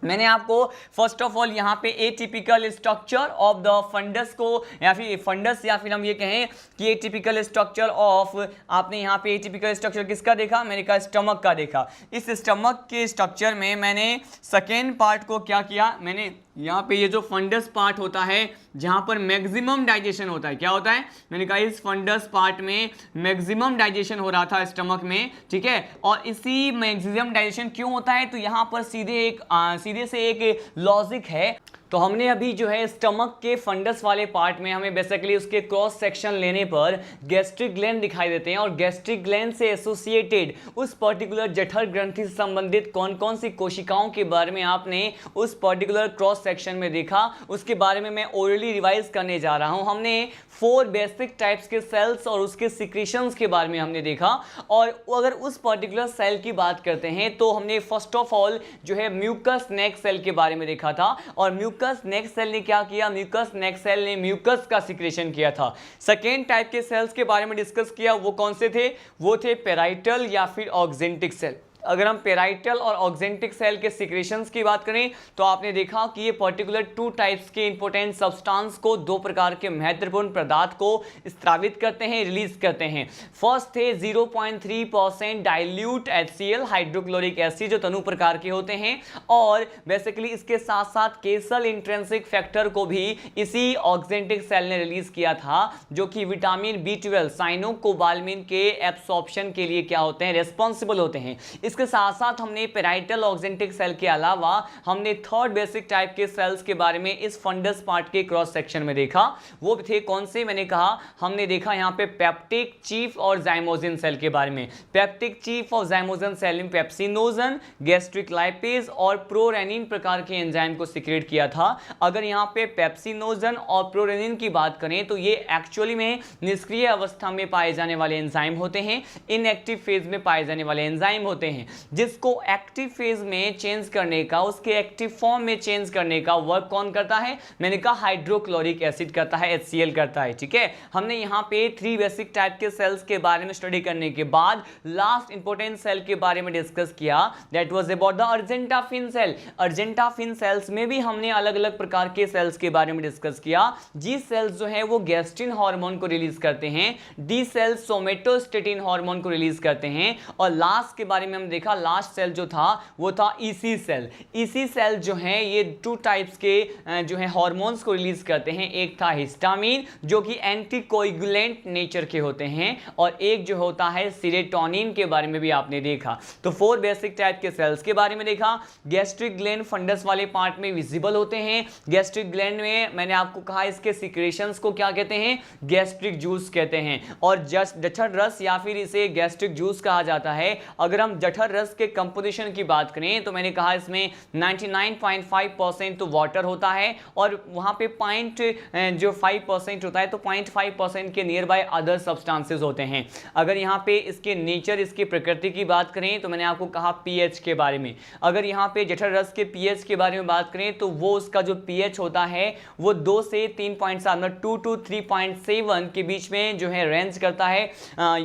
मैंने आपको फर्स्ट ऑफ ऑल यहाँ पे atypical structure of the fundus को, या फिर फंडस, या फिर हम ये कहें कि एटिपिकल स्ट्रक्चर ऑफ, आपने यहाँ पे एटिपिकल स्ट्रक्चर किसका देखा, मैंने कहा स्टमक का देखा। इस स्टमक के स्ट्रक्चर में मैंने सेकेंड पार्ट को क्या किया, मैंने यहाँ पे ये जो फंडस पार्ट होता है जहाँ पर मैक्सिमम डाइजेशन होता है, क्या होता है, मैंने कहा इस फंडस पार्ट में मैक्सिमम डाइजेशन हो रहा था स्टमक में। ठीक है, और इसी मैक्सिमम डाइजेशन क्यों होता है, तो यहाँ पर सीधे से एक लॉजिक है। तो हमने अभी जो है स्टमक के फंडस वाले पार्ट में हमें बेसिकली उसके क्रॉस सेक्शन लेने पर गैस्ट्रिक ग्लैंड दिखाई देते हैं, और गैस्ट्रिक ग्लैंड से एसोसिएटेड उस पर्टिकुलर जठर ग्रंथि से संबंधित कौन कौन सी कोशिकाओं के बारे में आपने उस पर्टिकुलर क्रॉस सेक्शन में देखा, उसके बारे में मैं ओरली रिवाइज करने जा रहा हूं। हमने 4 बेसिक टाइप्स के सेल्स और उसके सिक्रीशंस के बारे में हमने देखा। और अगर उस पर्टिकुलर सेल की बात करते हैं तो हमने फर्स्ट ऑफ ऑल जो है म्यूकस नेक सेल के बारे में देखा था, और म्यूकस नेक सेल ने क्या किया, म्यूकस नेक सेल ने म्यूकस का सिक्रेशन किया था। सेकेंड टाइप के सेल्स के बारे में डिस्कस किया, वो कौन से थे, वो थे पेराइटल या फिर ऑक्जेंटिक सेल। अगर हम पेराइटल और ऑक्जेंटिक सेल के सिक्रेशंस की बात करें तो आपने देखा कि ये पर्टिकुलर 2 टाइप्स के इंपॉर्टेंट सब्सटेंस को, 2 प्रकार के महत्वपूर्ण पदार्थ को स्रावित करते हैं, रिलीज करते हैं। फर्स्ट थे 0.3% डाइल्यूट HCl हाइड्रोक्लोरिक एसिड जो तनु प्रकार के होते हैं, और बेसिकली इसके साथ साथ केसल इंट्रिंसिक फैक्टर को भी इसी ऑक्जेंटिक सेल ने रिलीज किया था, जो कि विटामिन B12 साइनोकोबाल्मिन के एब्सॉर्प्शन के लिए क्या होते हैं, रेस्पॉन्सिबल होते हैं। इसके साथ साथ हमने पेराइटल ऑक्जेंटिक सेल के अलावा हमने थर्ड बेसिक टाइप के सेल्स के बारे में इस फंडस पार्ट के क्रॉस सेक्शन में देखा। वो थे कौन से, मैंने कहा हमने देखा यहाँ पे पेप्टिक, चीफ और जाइमोसिन सेल के बारे में। पेप्टिक, चीफ और जाइमोसिन सेल में पेप्सिनोजन, गैस्ट्रिक लाइपेज और प्रोरेनिन प्रकार के एंजाइम को सिक्रेट किया था। अगर यहाँ पे पेप्सिनोजन और प्रोरेनिन की बात करें तो ये एक्चुअली में निष्क्रिय अवस्था में पाए जाने वाले एंजाइम होते हैं, इनएक्टिव फेज में पाए जाने वाले एंजाइम होते हैं, जिसको एक्टिव फेज में चेंज करने का, उसके एक्टिव फॉर्म में चेंज करने का वर्क कौन करता है, मैंने कहा हाइड्रोक्लोरिक एसिड करता है, HCl करता है। ठीक है, हमने यहाँ पे 3 बेसिक टाइप के सेल्स के बारे में स्टडी करने के बाद लास्ट इंपॉर्टेंट सेल के बारे में डिस्कस किया, that was about the argentaffin cell. Argentaffin cells में भी हमने अलग अलग प्रकार के सेल्स के बारे में डिस्कस किया। जी सेल्स जो है वो गैस्ट्रिन हार्मोन को रिलीज करते हैं, डी सेल्स सोमेटोस्टेटिन हार्मोन को रिलीज करते हैं, और लास्ट के बारे में हम देखा, लास्ट सेल जो था वो था ईसी सेल। ईसी सेल जो है ये 2 टाइप्स के जो है हार्मोन्स को रिलीज करते हैं, एक था हिस्टामिन जो कि एंटीकोएगुलेंट नेचर के होते हैं, और एक जो होता है सीरोटोनिन के बारे में भी आपने देखा। तो 4 बेसिक टाइप के सेल्स के बारे में देखा। गैस्ट्रिक ग्लैंड फंडस वाले पार्ट में विजिबल होते हैं। गैस्ट्रिक ग्लैंड में मैंने आपको कहा इसके सिक्रेशंस को क्या कहते हैं, गैस्ट्रिक जूस कहते हैं, और जठर रस या फिर इसे गैस्ट्रिक जूस कहा जाता है। अगर हम जठर रस के कंपोजिशन की बात करें तो मैंने कहा इसमें 99.5% तो वाटर होता है, और वहां पे 5% होता है, तो 0.5% के नियर बाय अदर सब्सटेंसेस होते हैं। अगर यहाँ पे इसके नेचर, इसकी प्रकृति की बात करें तो मैंने आपको कहा पीएच के बारे में। अगर यहाँ पे जठर रस के पीएच के बारे में बात करें तो वो उसका जो पीएच होता है वो 2 से 3.7 2 to 3.7 के बीच में जो है रेंज करता है,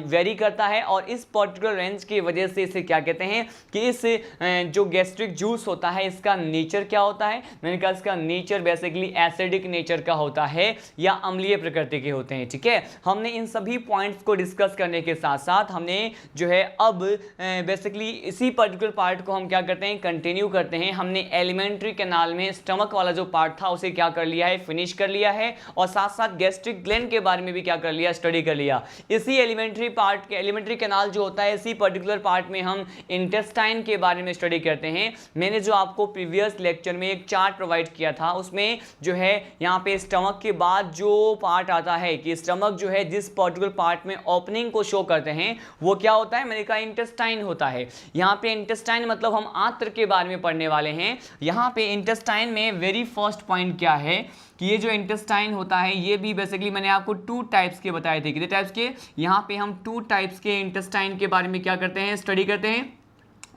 वेरी करता है, और इस पर्टिकुलर रेंज की वजह से इसे क्या कहते हैं कि इस जो गैस्ट्रिक जूस होता है इसका नेचर क्या होता है, मैंने कहा इसका नेचर बेसिकली एसिडिक नेचर का होता है या अम्लीय प्रकृति के होते हैं। ठीक है, हमने इन सभी पॉइंट्स को डिस्कस करने के साथ साथ हमने जो है अब बेसिकली इसी पर्टिकुलर पार्ट को हम क्या करते हैं, कंटिन्यू करते हैं। हमने एलिमेंट्री कैनाल में स्टमक वाला जो पार्ट था उसे क्या कर लिया है, फिनिश कर लिया है, और साथ साथ गैस्ट्रिक ग्लैंड के बारे में भी क्या कर लिया, स्टडी कर लिया। इसी एलिमेंट्री पार्ट के, एलिमेंट्री कैनाल जो होता है इसी पर्टिकुलर पार्ट में हम इंटेस्टाइन के बारे में स्टडी करते हैं। मैंने जो आपको प्रीवियस लेक्चर में एक चार्ट प्रोवाइड किया था उसमें जो है यहाँ पे स्टमक के बाद जो पार्ट आता है कि स्टमक जो है जिस पर्टिकुलर पार्ट में ओपनिंग को शो करते हैं वो क्या होता है, मैंने कहा इंटेस्टाइन होता है। यहाँ पे इंटेस्टाइन मतलब हम आंत्र के बारे में पढ़ने वाले हैं। यहाँ पे इंटेस्टाइन में वेरी फर्स्ट पॉइंट क्या है कि ये जो इंटेस्टाइन होता है ये भी बेसिकली मैंने आपको 2 टाइप्स के बताए थे। कितने टाइप्स के, यहाँ पे हम 2 टाइप्स के इंटेस्टाइन के बारे में क्या करते हैं, स्टडी करते हैं।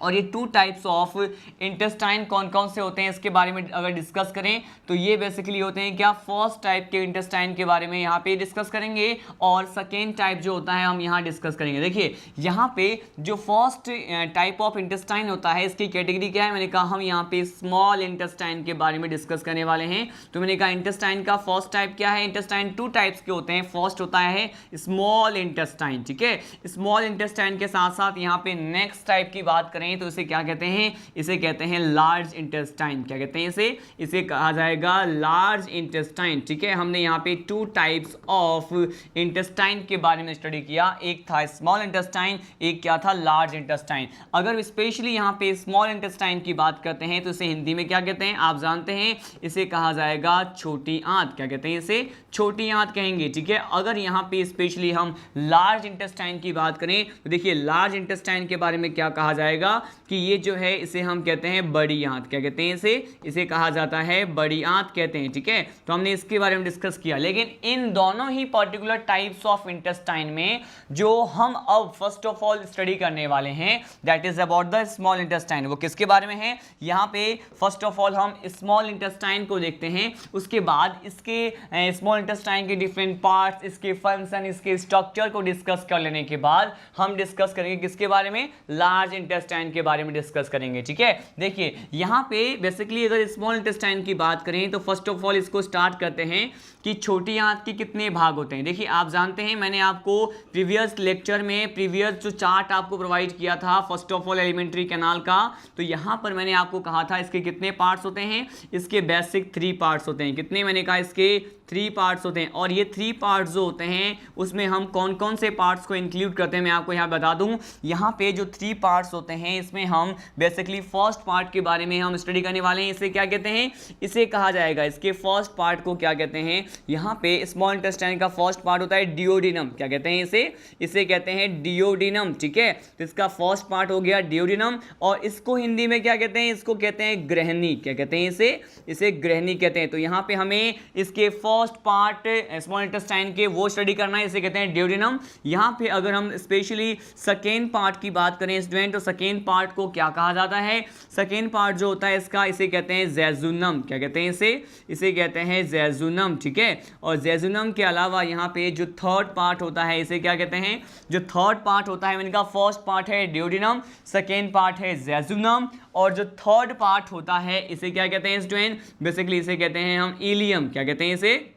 और ये 2 टाइप्स ऑफ इंटेस्टाइन कौन कौन से होते हैं इसके बारे में अगर डिस्कस करें तो ये बेसिकली होते हैं क्या, फर्स्ट टाइप के इंटेस्टाइन के बारे में यहाँ पे डिस्कस करेंगे, और सेकेंड टाइप जो होता है हम यहाँ डिस्कस करेंगे। देखिए यहाँ पे जो फर्स्ट टाइप ऑफ इंटेस्टाइन होता है इसकी कैटेगरी क्या है, मैंने कहा हम यहाँ पे स्मॉल इंटेस्टाइन के बारे में डिस्कस करने वाले हैं। तो मैंने कहा इंटेस्टाइन का फर्स्ट टाइप क्या है, इंटेस्टाइन 2 टाइप्स के होते हैं। फर्स्ट होता है स्मॉल इंटेस्टाइन, ठीक है, स्मॉल इंटेस्टाइन के साथ साथ यहाँ पे नेक्स्ट टाइप की बात करें तो इसे क्या कहते हैं, इसे कहते हैं लार्ज इंटेस्टाइन। क्या कहते हैं इसे कहा जाएगा लार्ज इंटेस्टाइन। ठीक है, हमने यहाँ पे 2 टाइप्स ऑफ इंटेस्टाइन के बारे में स्टडी किया, एक था स्मॉल इंटेस्टाइन, एक क्या था, लार्ज इंटेस्टाइन। अगर स्पेशली यहाँ पे स्मॉल इंटेस्टाइन की बात करते हैं तो इसे हिंदी में क्या कहते हैं, आप जानते हैं, इसे कहा जाएगा छोटी आंत। क्या कहते हैं, इसे छोटी आंत कहेंगे। ठीक है, अगर यहाँ पे स्पेशली हम लार्ज इंटेस्टाइन की बात करें तो देखिए लार्ज इंटेस्टाइन के बारे में क्या कहा जाएगा कि ये जो है इसे हम कहते हैं बड़ी आंत। क्या कहते हैं, इसे कहा जाता है बड़ी आंत कहते हैं। ठीक है, तो हमने इसके बारे में डिस्कस किया। लेकिन इन दोनों ही पर्टिकुलर टाइप्स ऑफ इंटेस्टाइन में जो हम अब फर्स्ट ऑफ ऑल स्टडी करने वाले हैं that is about the small intestine, वो किसके बारे में है, यहाँ पे फर्स्ट ऑफ ऑल हम स्मॉल इंटेस्टाइन को देखते हैं, उसके बाद इसके स्मॉल इंटेस्टाइन के डिफरेंट पार्ट्स, इसके फंक्शन, इसके स्ट्रक्चर को डिस्कस कर लेने के बाद हम डिस्कस करेंगे किसके बारे में, लार्ज इंटेस्टाइन के बारे में डिस्कस करेंगे। ठीक है, देखिए यहाँ पे बेसिकली अगर स्मॉल इंटेस्टाइन की बात करें तो फर्स्ट ऑफ ऑल इसको स्टार्ट करते हैं कि छोटी आंत के कितने भाग होते हैं। देखिए आप जानते हैं मैंने आपको प्रीवियस लेक्चर में प्रीवियस जो चार्ट आपको प्रोवाइड किया था first of all alimentary canal का, तो यहाँ पर मैंने आपको कहा था इसके कितने पार्ट्स होते हैं, इसके बेसिक 3 पार्ट्स होते हैं। कितने, मैंने कहा इसके 3 पार्ट्स होते हैं। और ये 3 पार्ट्स जो होते हैं उसमें हम कौन कौन से पार्ट्स को इंक्लूड करते हैं मैं आपको यहाँ बता दूं। यहाँ पे जो 3 पार्ट्स होते हैं हैं इसमें हम बेसिकली फर्स्ट पार्ट के बारे में हम स्टडी करने वाले हैं। इसे क्या कहते हैं, इसे कहा जाएगा, इसके फर्स्ट पार्ट को क्या कहते हैं, यहाँ पे स्मॉल इंटेस्टाइन का फर्स्ट पार्ट होता है डियोडिनम। क्या कहते हैं इसे कहते हैं डियोडिनम। ठीक है, तो इसका फर्स्ट पार्ट हो गया डियोडिनम, और इसको हिंदी में क्या कहते हैं, इसको कहते हैं ग्रहणी। क्या कहते हैं इसे ग्रहणी कहते हैं। तो यहाँ पे हमें इसके फर्स्ट पार्ट स्मॉल इंटेस्टाइन के वो स्टडी करना है, इसे कहते हैं डियोडिनम। यहाँ पे अगर हम स्पेशली सेकेंड पार्ट की बात करें स्टूडेंट, तो सेकेंड पार्ट को क्या कहा जाता है, सेकेंड पार्ट जो होता है इसका, इसे कहते हैं जेजुनम। क्या कहते हैं इसे कहते हैं जेजुनम। ठीक है, और जेजुनम के अलावा यहाँ पे जो थर्ड पार्ट होता है इसे क्या कहते हैं, जो थर्ड पार्ट होता है, मैंने कहा फर्स्ट पार्ट है डियोडिनम, सेकेंड पार्ट है जेजुनम, और जो थर्ड पार्ट होता है इसे क्या कहते हैं स्टूडेंट, बेसिकली इसे कहते हैं हम इलियम। क्या कहते हैं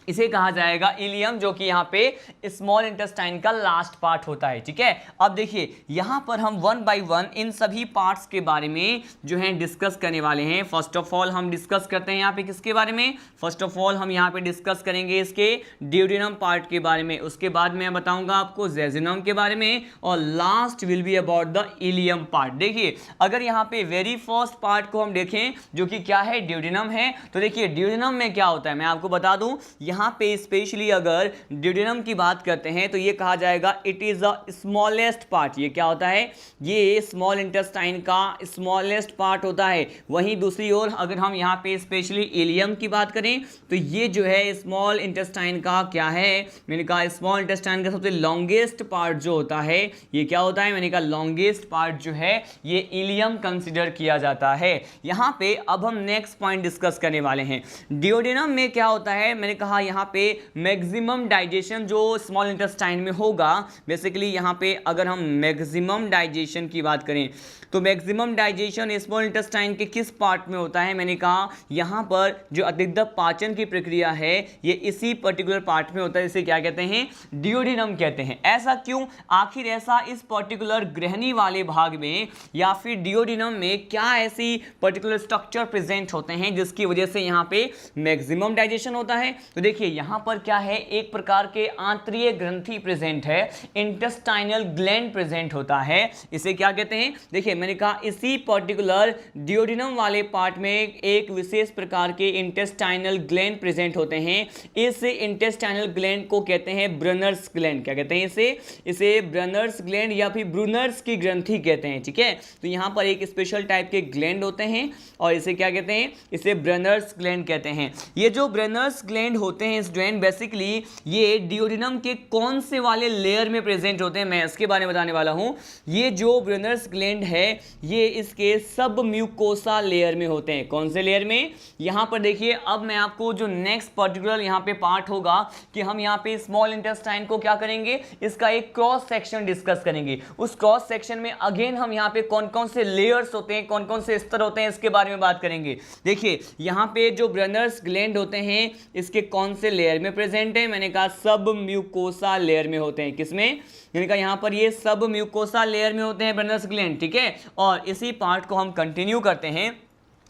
इसे कहा जाएगा इलियम, जो कि यहाँ पे स्मॉल इंटेस्टाइन का लास्ट पार्ट होता है। ठीक है, अब देखिए यहाँ पर हम वन बाय वन इन सभी पार्ट्स के बारे में जो है डिस्कस करने वाले हैं। फर्स्ट ऑफ ऑल हम डिस्कस करते हैं यहाँ पे किसके बारे में, फर्स्ट ऑफ ऑल हम यहाँ पे डिस्कस करेंगे इसके डियोडिनम पार्ट के बारे में, उसके बाद मैं बताऊंगा आपको जेजुनम के बारे में, और last will be about the ilium part. देखिए अगर यहाँ पे वेरी फर्स्ट पार्ट को हम देखें जो कि क्या है, डियोडिनम है, तो देखिए डियोडिनम में क्या होता है मैं आपको बता दूं, यहाँ पे स्पेशली अगर डियोडिनम की बात करते हैं तो ये कहा जाएगा it is the smallest part. ये क्या होता है, ये स्मॉल इंटेस्टाइन का स्मॉलेस्ट पार्ट होता है। वहीं दूसरी ओर अगर हम यहाँ पे स्पेशली इलियम की बात करें तो ये जो है स्मॉल इंटेस्टाइन का क्या है, मैंने कहा स्मॉल इंटेस्टाइन का सबसे लॉन्गेस्ट पार्ट जो होता है ये क्या होता है, मैंने कहा लॉन्गेस्ट पार्ट जो है ये इलियम कंसिडर किया जाता है। यहाँ पे अब हम नेक्स्ट पॉइंट डिस्कस करने वाले हैं। डियोडिनम में क्या होता है, मैंने कहा यहाँ पे मैक्सिमम डाइजेशन जो स्मॉल इंटेस्टाइन में होगा, बेसिकली यहाँ पे अगर हम मैक्सिमम डाइजेशन की बात करें तो मैक्सिमम डाइजेशन स्मॉल इंटेस्टाइन के किस पार्ट में होता है, मैंने कहा यहाँ पर जो अधिकतर पाचन की प्रक्रिया है ये इसी पर्टिकुलर पार्ट में होता है, इसे क्या कहते हैं, डियोडिनम कहते हैं। ऐसा क्यों, आखिर ऐसा इस पर्टिकुलर ग्रहणी वाले भाग में या फिर डियोडिनम में क्या ऐसी पर्टिकुलर स्ट्रक्चर प्रेजेंट होते हैं जिसकी वजह से यहाँ पे मैक्सिमम डाइजेशन होता है। तो देखिए यहाँ पर क्या है, एक प्रकार के आंतरिक ग्रंथि प्रेजेंट है, इंटेस्टाइनल ग्लैंड प्रेजेंट होता है, इसे क्या कहते हैं, देखिए मैंने कहा इसी पर्टिकुलर डियोडिनम वाले पार्ट में एक विशेष प्रकार के इंटेस्टाइनल ग्लैंड प्रेजेंट होते हैं। इस इंटेस्टाइनल ग्लैंड को कहते हैं ब्रनर्स ग्लैंड। क्या कहते हैं इसे ब्रनर्स ग्लैंड या फिर ब्रूनर्स की ग्रंथि कहते हैं। ठीक है, तो यहाँ पर एक स्पेशल टाइप के ग्लैंड होते हैं और इसे क्या कहते हैं, इसे ब्रनर्स ग्लैंड कहते हैं। ये जो ब्रनर्स ग्लैंड होते हैं स्टूडेंट, बेसिकली ये डियोडिनम के कौन से वाले लेयर में प्रेजेंट होते हैं मैं इसके बारे में बताने वाला हूं। ये जो ब्रनर्स ग्लैंड है ये इसके सब म्यूकोसा लेयर में होते हैं। कौन से लेयर में, यहां पर देखिए अब मैं आपको जो नेक्स्ट पर्टिकुलर यहां पे पार्ट होगा कि हम यहां पे स्मॉल इंटेस्टाइन को क्या करेंगे, इसका एक क्रॉस सेक्शन डिस्कस करेंगे। उस क्रॉस सेक्शन में अगेन हम यहां पे कौन कौन से लेयर्स होते हैं, कौन कौन से स्तर होते हैं इसके बारे में बात करेंगे। देखिए यहां पे जो ब्रनर्स ग्लैंड होते हैं इसके कौन से लेयर में प्रेजेंट है, मैंने कहा सब म्यूकोसा लेयर में होते हैं। किसमें, मैंने कहा यहाँ पर ये सब म्यूकोसा लेयर में होते हैं ब्रनर्स ग्लैंड। ठीक है, और इसी पार्ट को हम कंटिन्यू करते हैं।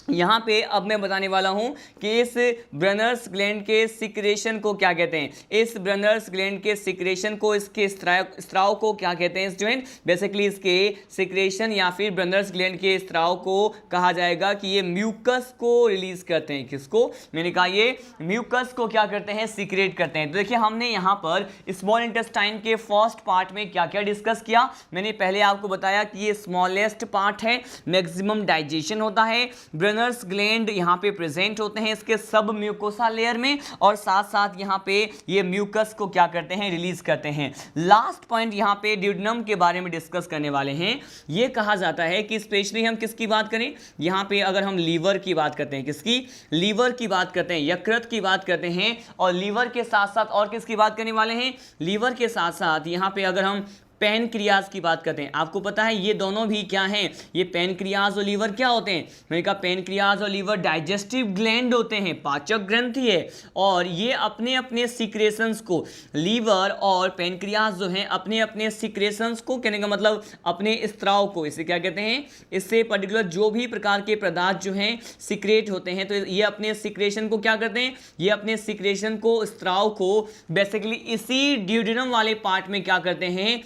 यहाँ पे अब मैं बताने वाला हूँ कि इस ब्रनर्स ग्लैंड के सिक्रेशन को क्या कहते हैं, इस ब्रनर्स ग्लैंड के सिक्रेशन को, इसके स्त्राव को क्या कहते हैं स्टूडेंट, बेसिकली इसके सिक्रेशन या फिर ब्रनर्स ग्लैंड के स्त्राव को कहा जाएगा कि ये म्यूकस को रिलीज करते हैं। किसको, मैंने कहा ये म्यूकस को क्या करते हैं, सिक्रेट करते हैं। तो देखिए हमने यहाँ पर स्मॉल इंटेस्टाइन के फर्स्ट पार्ट में क्या क्या डिस्कस किया, मैंने पहले आपको बताया कि ये स्मॉलेस्ट पार्ट है, मैक्सिमम डाइजेशन होता है, ब्रनर्स ग्लैंड यहाँ पे प्रेजेंट होते हैं इसके सब म्यूकोसा लेयर में, और साथ साथ यहाँ पे ये म्यूकस को क्या करते हैं, रिलीज करते हैं। लास्ट पॉइंट यहाँ पे डियोडिनम के बारे में डिस्कस करने वाले हैं। ये कहा जाता है कि स्पेशली हम किसकी बात करें, यहाँ पे अगर हम लीवर की बात करते हैं, किसकी, लीवर की बात करते हैं, यकृत की बात करते हैं, और लीवर के साथ साथ और किसकी बात करने वाले हैं, लीवर के साथ साथ यहाँ पे अगर हम पैनक्रियाज की बात करते हैं। आपको पता है ये दोनों भी क्या हैं, ये पैनक्रियाज और लीवर क्या होते हैं, मैंने कहा पैनक्रियाज और लीवर डाइजेस्टिव ग्लैंड होते हैं, पाचक ग्रंथि है, और ये अपने अपने सिक्रेशंस को, लीवर और पैनक्रियाज जो हैं अपने अपने सिक्रेशंस को, कहने का मतलब अपने स्त्राव को, इसे क्या कहते हैं, इससे पर्टिकुलर जो भी प्रकार के पदार्थ जो हैं सिक्रेट होते हैं, तो ये अपने सिक्रेशन को क्या करते हैं, ये अपने सिक्रेशन को, स्त्राव को बेसिकली इसी डियोडिनम वाले पार्ट में क्या करते हैं,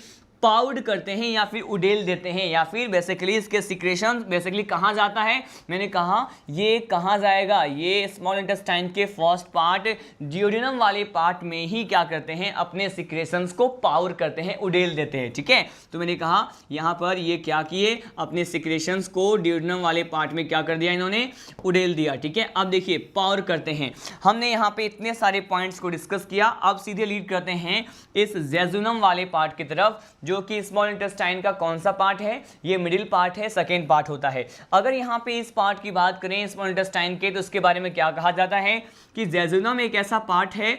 पाउड करते हैं या फिर उडेल देते हैं, या फिर बेसिकली इसके सिक्रेशन बेसिकली कहाँ जाता है, मैंने कहा ये कहाँ जाएगा, ये स्मॉल इंटेस्टाइन के फर्स्ट पार्ट डियोडिनम वाले पार्ट में ही क्या करते हैं, अपने सिक्रेशंस को पाउर करते हैं, उडेल देते हैं। ठीक है, तो मैंने कहा यहाँ पर ये क्या किए, अपने सिक्रेशंस को डियोडिनम वाले पार्ट में क्या कर दिया, इन्होंने उडेल दिया। ठीक है, अब देखिए पाउर करते हैं। हमने यहाँ पे इतने सारे पॉइंट्स को डिस्कस किया, अब सीधे लीड करते हैं इस जेजुनम वाले पार्ट की तरफ, जो कि स्मॉल इंटेस्टाइन का कौन सा पार्ट है, ये मिडिल पार्ट है, सेकेंड पार्ट होता है। अगर यहाँ पे इस पार्ट की बात करें स्मॉल इंटेस्टाइन के, तो उसके बारे में क्या कहा जाता है कि जेजुनम एक ऐसा पार्ट है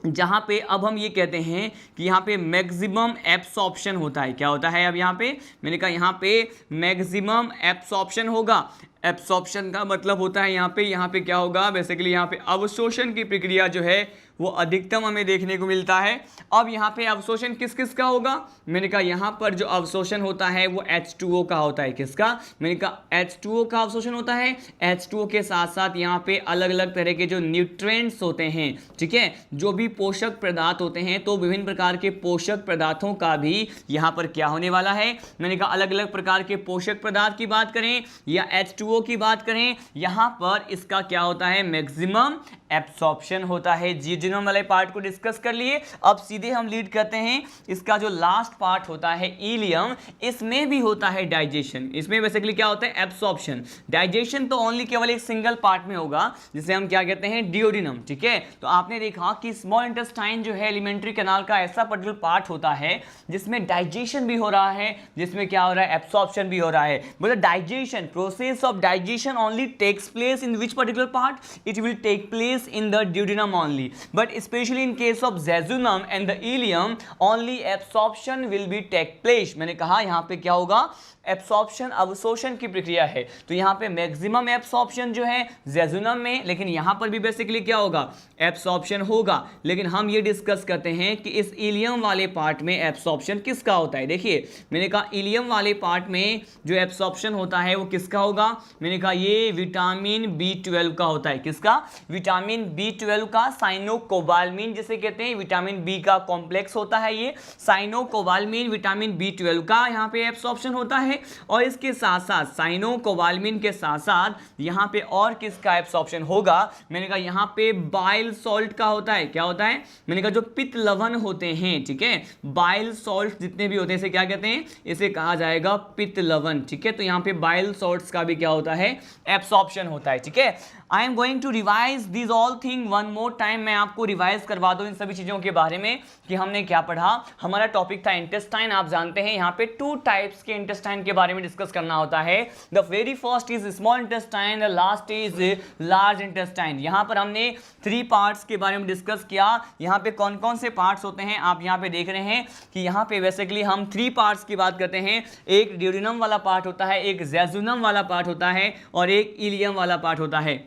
जहाँ पे अब हम ये कहते हैं कि यहाँ पे मैक्सिमम एब्सॉर्प्शन होता है। क्या होता है, अब यहाँ पे मैंने कहा यहाँ पे मैक्सिमम एब्सॉर्प्शन होगा। एब्सॉर्प्शन का मतलब होता है यहाँ पे क्या होगा, बेसिकली यहाँ पे अवशोषण की प्रक्रिया जो है वो अधिकतम हमें देखने को मिलता है। अब यहाँ पे अवशोषण किस किस का होगा, मैंने कहा यहाँ पर जो अवशोषण होता है वो H2O का होता है। किसका, मैंने कहा H2O का अवशोषण होता है। H2O के साथ साथ यहाँ पे अलग अलग तरह के जो न्यूट्रिएंट्स होते हैं, ठीक है, जो भी पोषक पदार्थ होते हैं, तो विभिन्न प्रकार के पोषक पदार्थों का भी यहाँ पर क्या होने वाला है, मैंने कहा अलग अलग प्रकार के पोषक पदार्थ की बात करें या H2O की बात करें, यहाँ पर इसका क्या होता है, मैक्सिमम एब्सॉर्प्शन होता है। जीजोनम वाले पार्ट को डिस्कस कर लिए, अब सीधे हम लीड करते हैं इसका जो लास्ट पार्ट होता है इलियम, इसमें भी होता है डाइजेशन। इसमें बेसिकली क्या होता है, एब्सॉर्प्शन। डाइजेशन तो ओनली केवल एक सिंगल पार्ट में होगा, जिसे हम क्या कहते हैं, डियोडिनम। ठीक है, तो आपने देखा कि स्मॉल इंटेस्टाइन जो है एलिमेंट्री कैनाल का ऐसा पर्टिकुलर पार्ट होता है जिसमें डाइजेशन भी हो रहा है, जिसमें क्या हो रहा है, एब्सॉर्प्शन भी हो रहा है। मतलब digestion, process of digestion only takes place in which particular part, it will take place in the duodenum only, but especially in case of jejunum and the ileum only absorption will be take place। मैंने कहा यहाँ पे क्या होगा, एब्सॉर्प्शन, अवशोषण की प्रक्रिया है। तो यहाँ पे मैक्सिमम एब्सॉर्प्शन जो है जेजुनम में, लेकिन यहाँ पर भी बेसिकली क्या होगा, एब्सॉर्प्शन होगा। लेकिन हम ये डिस्कस करते हैं कि इस इलियम वाले पार्ट में एब्सॉर्प्शन किसका होता है। देखिए मैंने कहा इलियम वाले पार्ट में जो एब्सॉर्प्शन होता है वो किसका होगा, मैंने कहा ये विटामिन B12 का होता है। किसका, विटामिन B12 का, साइनोकोबाल्मिन जिसे कहते हैं, विटामिन बी का कॉम्प्लेक्स होता है ये, साइनोकोबाल्मिन विटामिन B12 का यहाँ पे एब्सॉर्प्शन होता है। और इसके साथ साथ साइनोकोबाल्मिन के साथ साथ यहाँ पे और किसका एब्सॉर्प्शन होगा, मैंने कहा यहाँ पे बाइल सॉल्ट का होता है। क्या होता है, मैंने कहा जो पित्त लवण होते हैं, ठीक है, बाइल सॉल्ट जितने भी होते हैं इसे क्या कहते हैं, इसे कहा जाएगा पित्त लवण। ठीक है, तो यहाँ पे बाइल सॉल्ट्स का भी क्या होता है, एब्सॉर्प्शन होता है। ठीक है, I am going to revise this all thing one more time. मैं आपको रिवाइज करवा दूं इन सभी चीजों के बारे में कि हमने क्या पढ़ा। हमारा टॉपिक था इंटेस्टाइन। आप जानते हैं यहाँ पे 2 टाइप्स के इंटेस्टाइन के बारे में डिस्कस करना होता है। The very first is small intestine, the last is large intestine. यहाँ पर हमने 3 पार्ट्स के बारे में डिस्कस किया। यहाँ पे कौन कौन से पार्ट्स होते हैं आप यहाँ पे देख रहे हैं कि यहाँ पे बेसिकली हम 3 पार्ट्स की बात करते हैं। एक ड्यूडिनम वाला पार्ट होता है, एक जेजुनम वाला पार्ट होता है और एक इलियम वाला पार्ट होता है।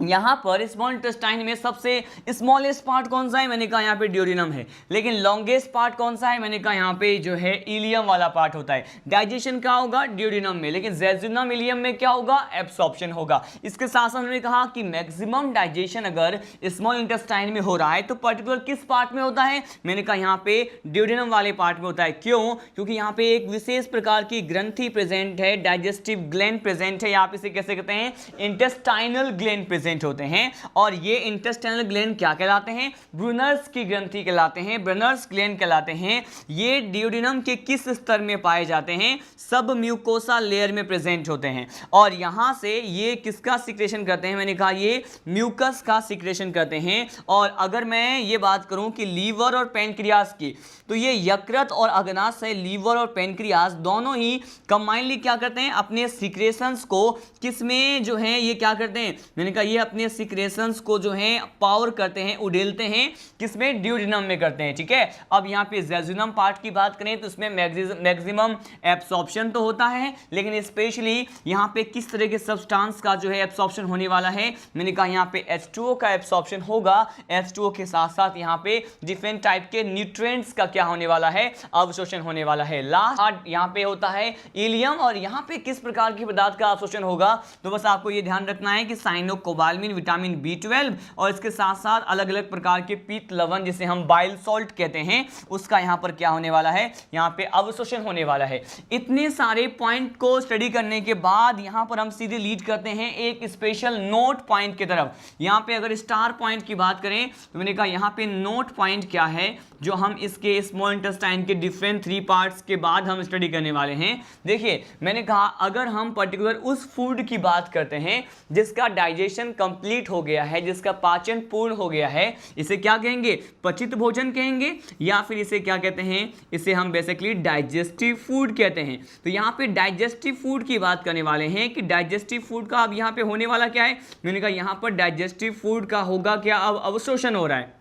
यहाँ पर स्मॉल इंटेस्टाइन में सबसे स्मॉलेस्ट पार्ट कौन सा है, मैंने कहा यहाँ पे ड्यूडिनम है। लेकिन लॉन्गेस्ट पार्ट कौन सा है, मैंने कहा यहाँ पे जो है इलियम वाला पार्ट होता है। डाइजेशन क्या होगा, ड्यूडिनम में, लेकिन जेजुनम इलियम में क्या होगा, एब्सॉर्प्शन होगा। इसके साथ साथ हमने कहा कि मैक्सिमम डाइजेशन अगर स्मॉल इंटेस्टाइन में हो रहा है तो पर्टिकुलर किस पार्ट में होता है, मैंने कहा यहाँ पे ड्यूडिनम वाले पार्ट में होता है। क्यों, क्योंकि यहाँ पे एक विशेष प्रकार की ग्रंथि प्रेजेंट है, डाइजेस्टिव ग्लैंड प्रेजेंट है। आप इसे कैसे कहते हैं, इंटेस्टाइनल ग्लैंड प्रेजेंट होते हैं। और ये इंटेस्टाइनल ग्लैंड क्या कहलाते हैं, ब्रूनर्स की ग्रंथि कहलाते हैं, ब्रूनर्स ग्लैंड कहलाते हैं। ये ड्यूडिनम के किस स्तर में पाए जाते हैं, सब म्यूकोसा लेयर में प्रेजेंट होते हैं। और यहां से ये किसका सिक्रेशन करते हैं, मैंने कहा ये म्यूकस का सिक्रेशन करते हैं। और अगर मैं ये बात करूं कि लीवर और पैनक्रियाज की, तो ये यकृत और अग्नाशय, लीवर और पैनक्रियाज दोनों ही कंबाइनली क्या करते हैं, अपने सिक्रेशंस को किसमें जो है ये क्या करते हैं, मैंने कहा ये अपने सिक्रेशंस को जो है पावर करते हैं, उड़ेलते हैं, किसमें, ड्यूडिनम में करते हैं। ठीक है, अब यहाँ पे जेजुनम पार्ट की बात करें तो इसमें मैक्सिमम एब्सॉर्प्शन तो होता है, लेकिन स्पेशली यहाँ पे किस तरह के सब्सटेंस का जो है एब्सॉर्प्शन होने वाला है, मैंने कहा यहाँ पे H2O का एब्सॉर्प्शन होगा। H2O के साथ साथ यहाँ पे डिफरेंट टाइप के न्यूट्रिएंट्स का क्या होने वाला है, अवशोषण होने वाला है। लास्ट यहाँ पे होता है इलियम, और यहाँ पे किस प्रकार के पदार्थ का अवशोषण होगा, तो बस आपको ये ध्यान रखना है कि साइनोकोबाल्मिन थायमिन, विटामिन B12 और इसके साथ साथ अलग अलग प्रकार के पीत लवण जिसे हम बाइल सॉल्ट कहते हैं उसका यहाँ पर क्या होने वाला है, यहाँ पे अवशोषण होने वाला है। इतने सारे पॉइंट को स्टडी करने के बाद यहाँ पर हम सीधे लीड करते हैं एक स्पेशल नोट पॉइंट की तरफ। यहाँ पे अगर स्टार पॉइंट की बात करें तो मैंने कहा यहाँ पे नोट पॉइंट क्या है जो हम इसके स्मॉल इंटेस्टाइन के डिफरेंट 3 पार्ट्स के बाद हम स्टडी करने वाले हैं। देखिए मैंने कहा अगर हम पर्टिकुलर उस फूड की बात करते हैं जिसका डाइजेशन कंप्लीट हो गया है, जिसका पाचन पूर्ण हो गया है, इसे क्या कहेंगे, पचित भोजन कहेंगे या फिर इसे क्या कहते हैं, इसे हम बेसिकली डाइजेस्टिव फूड कहते हैं। तो यहाँ पे डाइजेस्टिव फूड की बात करने वाले हैं कि डाइजेस्टिव फूड का अब यहाँ पे होने वाला क्या है। मैंने कहा यहाँ पर डाइजेस्टिव फूड का होगा क्या, अब अवशोषण हो रहा है।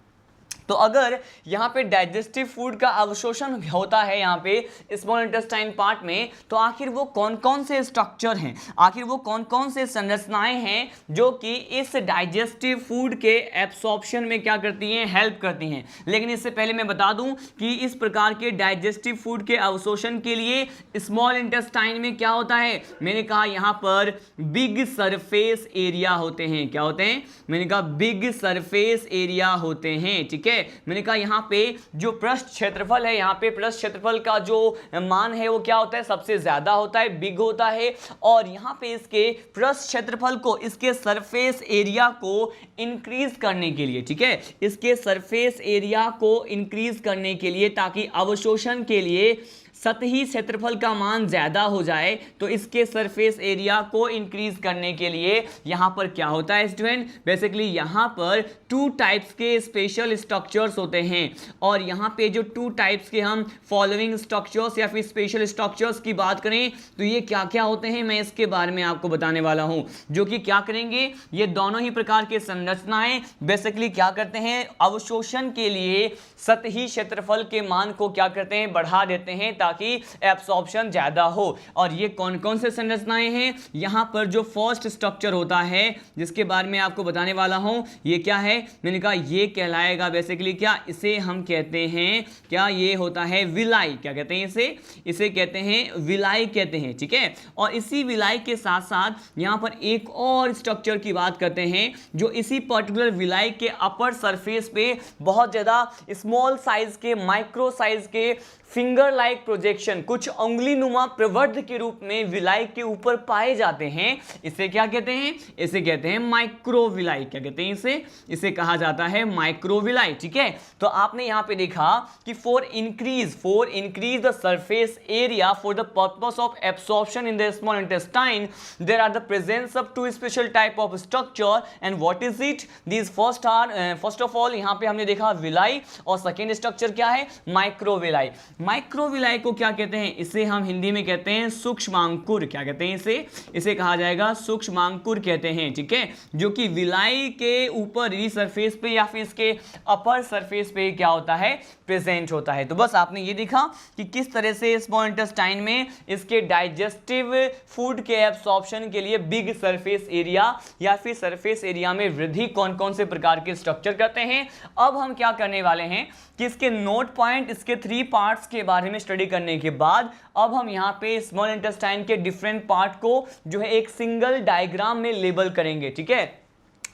तो अगर यहाँ पे डाइजेस्टिव फूड का अवशोषण होता है यहाँ पे स्मॉल इंटेस्टाइन पार्ट में, तो आखिर वो कौन कौन से स्ट्रक्चर हैं, आखिर वो कौन कौन से संरचनाएं हैं जो कि इस डाइजेस्टिव फूड के एब्सॉर्प्शन में क्या करती हैं, हेल्प करती हैं। लेकिन इससे पहले मैं बता दूं कि इस प्रकार के डाइजेस्टिव फूड के अवशोषण के लिए स्मॉल इंटेस्टाइन में क्या होता है, मैंने कहा यहाँ पर बिग सरफेस एरिया होते हैं। क्या होते हैं, मैंने कहा बिग सरफेस एरिया होते हैं। ठीक है, मैंने कहा यहाँ पे जो पृष्ठ क्षेत्रफल है, यहाँ पे पृष्ठ क्षेत्रफल का जो मान है वो क्या होता है, सबसे ज्यादा होता है, बिग होता है। और यहाँ पे इसके पृष्ठ क्षेत्रफल को, इसके सरफेस एरिया को इंक्रीज करने के लिए, ठीक है, इसके सरफेस एरिया को इंक्रीज करने के लिए, ताकि अवशोषण के लिए सतही क्षेत्रफल का मान ज्यादा हो जाए, तो इसके सरफेस एरिया को इंक्रीज करने के लिए यहां पर क्या होता है स्टूडेंट, बेसिकली यहां पर 2 टाइप्स के स्पेशल स्ट्रक्चर्स होते हैं। और यहां पे जो 2 टाइप्स के हम फॉलोइंग स्ट्रक्चर्स या फिर स्पेशल स्ट्रक्चर्स की बात करें तो ये क्या क्या होते हैं, मैं इसके बारे में आपको बताने वाला हूं, जो कि क्या करेंगे, ये दोनों ही प्रकार के संरचनाएं बेसिकली क्या करते हैं, अवशोषण के लिए सतही क्षेत्रफल के मान को क्या करते हैं, बढ़ा देते हैं ताकि एब्सॉर्प्शन ज्यादा हो। और ये कौन कौन से संरचनाएं हैं, यहां पर जो फर्स्ट स्ट्रक्चर होता है जिसके बारे में आपको बताने वाला हूं, ये क्या है, मैंने कहा ये कहलाएगा बेसिकली क्या, इसे हम कहते हैं क्या, ये होता है विलाई। क्या कहते हैं इसे कहते हैं विलाई कहते हैं। ठीक है, और इसी विलाई के साथ साथ यहां पर एक और स्ट्रक्चर की बात करते हैं जो इसी पर्टिकुलर विलाई के अपर सरफेस पे बहुत ज्यादा स्मॉल साइज के, माइक्रो साइज के फिंगर लाइक प्रोजेक्शन, कुछ उंगली नुमा प्रवर्ध के रूप में विलाई के ऊपर पाए जाते हैं। इसे क्या कहते हैं, इसे कहते हैं माइक्रोविलाई। क्या कहते हैं इसे कहा जाता है माइक्रोविलाई। ठीक है, तो आपने यहां पे देखा कि for increase the surface area for the purpose of absorption in the small intestine there are the presence of 2 special type of structure and what is it, these first of all यहां पे हमने देखा विलाई और सेकेंड स्ट्रक्चर क्या है, माइक्रोविलाई। माइक्रोविलाई को क्या कहते हैं, इसे हम हिंदी में कहते हैं सूक्ष्मांकुर। क्या कहते हैं इसे कहा जाएगा सूक्ष्मांकुर कहते हैं। ठीक है, जो कि विलाई के ऊपर सरफेस पे या फिर इसके अपर सरफेस पे क्या होता है, प्रेजेंट होता है। तो बस आपने ये देखा कि किस तरह से स्मॉल इंटेस्टाइन में इसके डाइजेस्टिव फूड के एब्सॉर्प्शन के लिए बिग सरफेस एरिया या फिर सरफेस एरिया में वृद्धि कौन कौन से प्रकार के स्ट्रक्चर करते हैं। अब हम क्या करने वाले हैं कि इसके नोट पॉइंट, इसके 3 पार्ट्स के बारे में स्टडी करने के बाद अब हम यहाँ पे स्मॉल इंटेस्टाइन के डिफरेंट पार्ट को जो है एक सिंगल डायग्राम में लेबल करेंगे। ठीक है,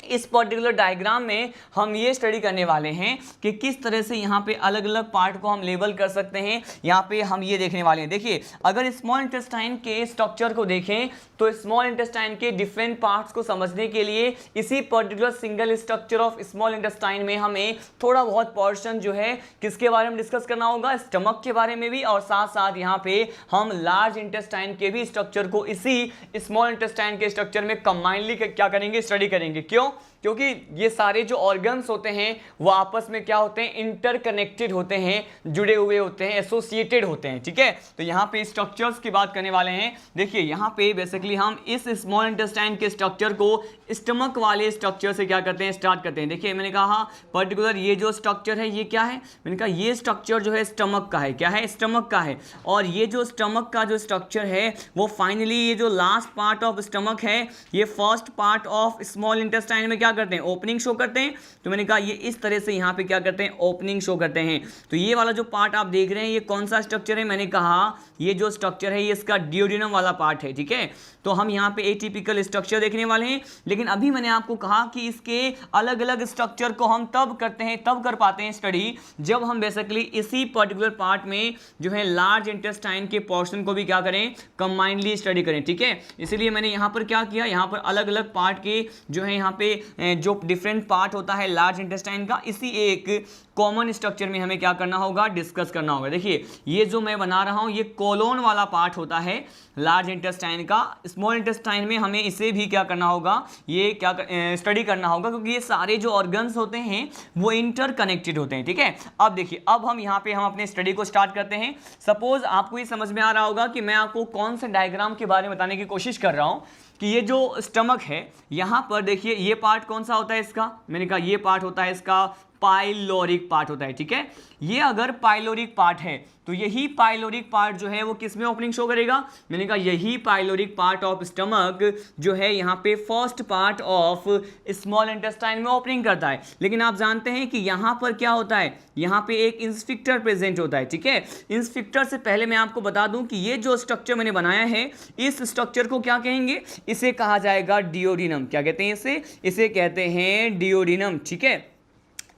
इस पर्टिकुलर डायग्राम में हम ये स्टडी करने वाले हैं कि किस तरह से यहाँ पे अलग अलग पार्ट को हम लेबल कर सकते हैं। यहाँ पे हम ये देखने वाले हैं, देखिए अगर स्मॉल इंटेस्टाइन के स्ट्रक्चर को देखें तो स्मॉल इंटेस्टाइन के डिफरेंट पार्ट्स को समझने के लिए इसी particular single structure of small intestine में हमें थोड़ा बहुत पोर्शन जो है किसके बारे में डिस्कस करना होगा, स्टमक के बारे में भी, और साथ साथ यहाँ पे हम लार्ज इंटेस्टाइन के भी स्ट्रक्चर को इसी स्मॉल इंटेस्टाइन के स्ट्रक्चर में कंबाइनली क्या करेंगे, स्टडी करेंगे। क्यों, क्योंकि ये सारे जो ऑर्गन्स होते हैं वो आपस में क्या होते हैं, इंटरकनेक्टेड होते हैं, जुड़े हुए होते हैं, एसोसिएटेड होते हैं। ठीक है, तो यहाँ पे स्ट्रक्चर्स की बात करने वाले हैं। देखिए यहाँ पे बेसिकली हम इस स्मॉल इंटेस्टाइन के स्ट्रक्चर को स्टमक वाले स्ट्रक्चर से क्या करते हैं, स्टार्ट करते हैं। देखिए मैंने कहा पर्टिकुलर ये जो स्ट्रक्चर है ये क्या है, मैंने कहा ये स्ट्रक्चर जो है स्टमक का है। क्या है, स्टमक का है। और ये जो स्टमक का जो स्ट्रक्चर है वो फाइनली ये जो लास्ट पार्ट ऑफ स्टमक है, ये first part of small intestine में क्या करते हैं, ओपनिंग शो करते हैं। तो मैंने कहा ये इस तरह से यहाँ पे क्या करते हैं, ओपनिंग शो करते हैं। तो ये वाला जो पार्ट आप देख रहे हैं ये कौन सा स्ट्रक्चर है, मैंने कहा ये जो स्ट्रक्चर है ये इसका डियोडिनम वाला पार्ट है। ठीक है, तो हम यहाँ पे एटिपिकल स्ट्रक्चर देखने वाले हैं। लेकिन अभी मैंने आपको कहा कि इसके अलग अलग स्ट्रक्चर को हम तब करते हैं, तब कर पाते हैं स्टडी जब हम बेसिकली इसी पर्टिकुलर पार्ट में जो है लार्ज इंटेस्टाइन के पोर्शन को भी क्या करें, कंबाइनली स्टडी करें। ठीक है, इसीलिए मैंने यहाँ पर क्या किया, यहाँ पर अलग अलग पार्ट के जो है यहाँ पे जो डिफरेंट पार्ट होता है लार्ज इंटेस्टाइन का, इसी एक कॉमन स्ट्रक्चर में हमें क्या करना होगा, डिस्कस करना होगा। देखिए ये जो मैं बना रहा हूं ये कोलोन वाला पार्ट होता है लार्ज इंटेस्टाइन का। स्मॉल इंटेस्टाइन में हमें इसे भी क्या करना होगा, ये क्या स्टडी करना होगा, क्योंकि ये सारे जो ऑर्गन्स होते हैं वो इंटरकनेक्टेड होते हैं। ठीक है, अब देखिए अब हम यहाँ पे हम अपने स्टडी को स्टार्ट करते हैं। सपोज आपको ये समझ में आ रहा होगा कि मैं आपको कौन से डायग्राम के बारे में बताने की कोशिश कर रहा हूँ कि ये जो स्टमक है यहाँ पर देखिए ये पार्ट कौन सा होता है इसका, मैंने कहा ये पार्ट होता है इसका पाइलोरिक पार्ट होता है। ठीक है, ये अगर पाइलोरिक पार्ट है तो यही पाइलोरिक पार्ट जो है वो किस में ओपनिंग शो करेगा, मैंने कहा यही पाइलोरिक पार्ट ऑफ स्टमक जो है यहाँ पे first part of small intestine में ओपनिंग करता है। लेकिन आप जानते हैं कि यहाँ पर क्या होता है, यहाँ पे एक इंस्फिक्टर प्रेजेंट होता है। ठीक है, इंस्फिक्टर से पहले मैं आपको बता दूं कि ये जो स्ट्रक्चर मैंने बनाया है इस स्ट्रक्चर को क्या कहेंगे, इसे कहा जाएगा डियोडिनम। क्या कहते हैं इसे कहते हैं डियोडिनम। ठीक है,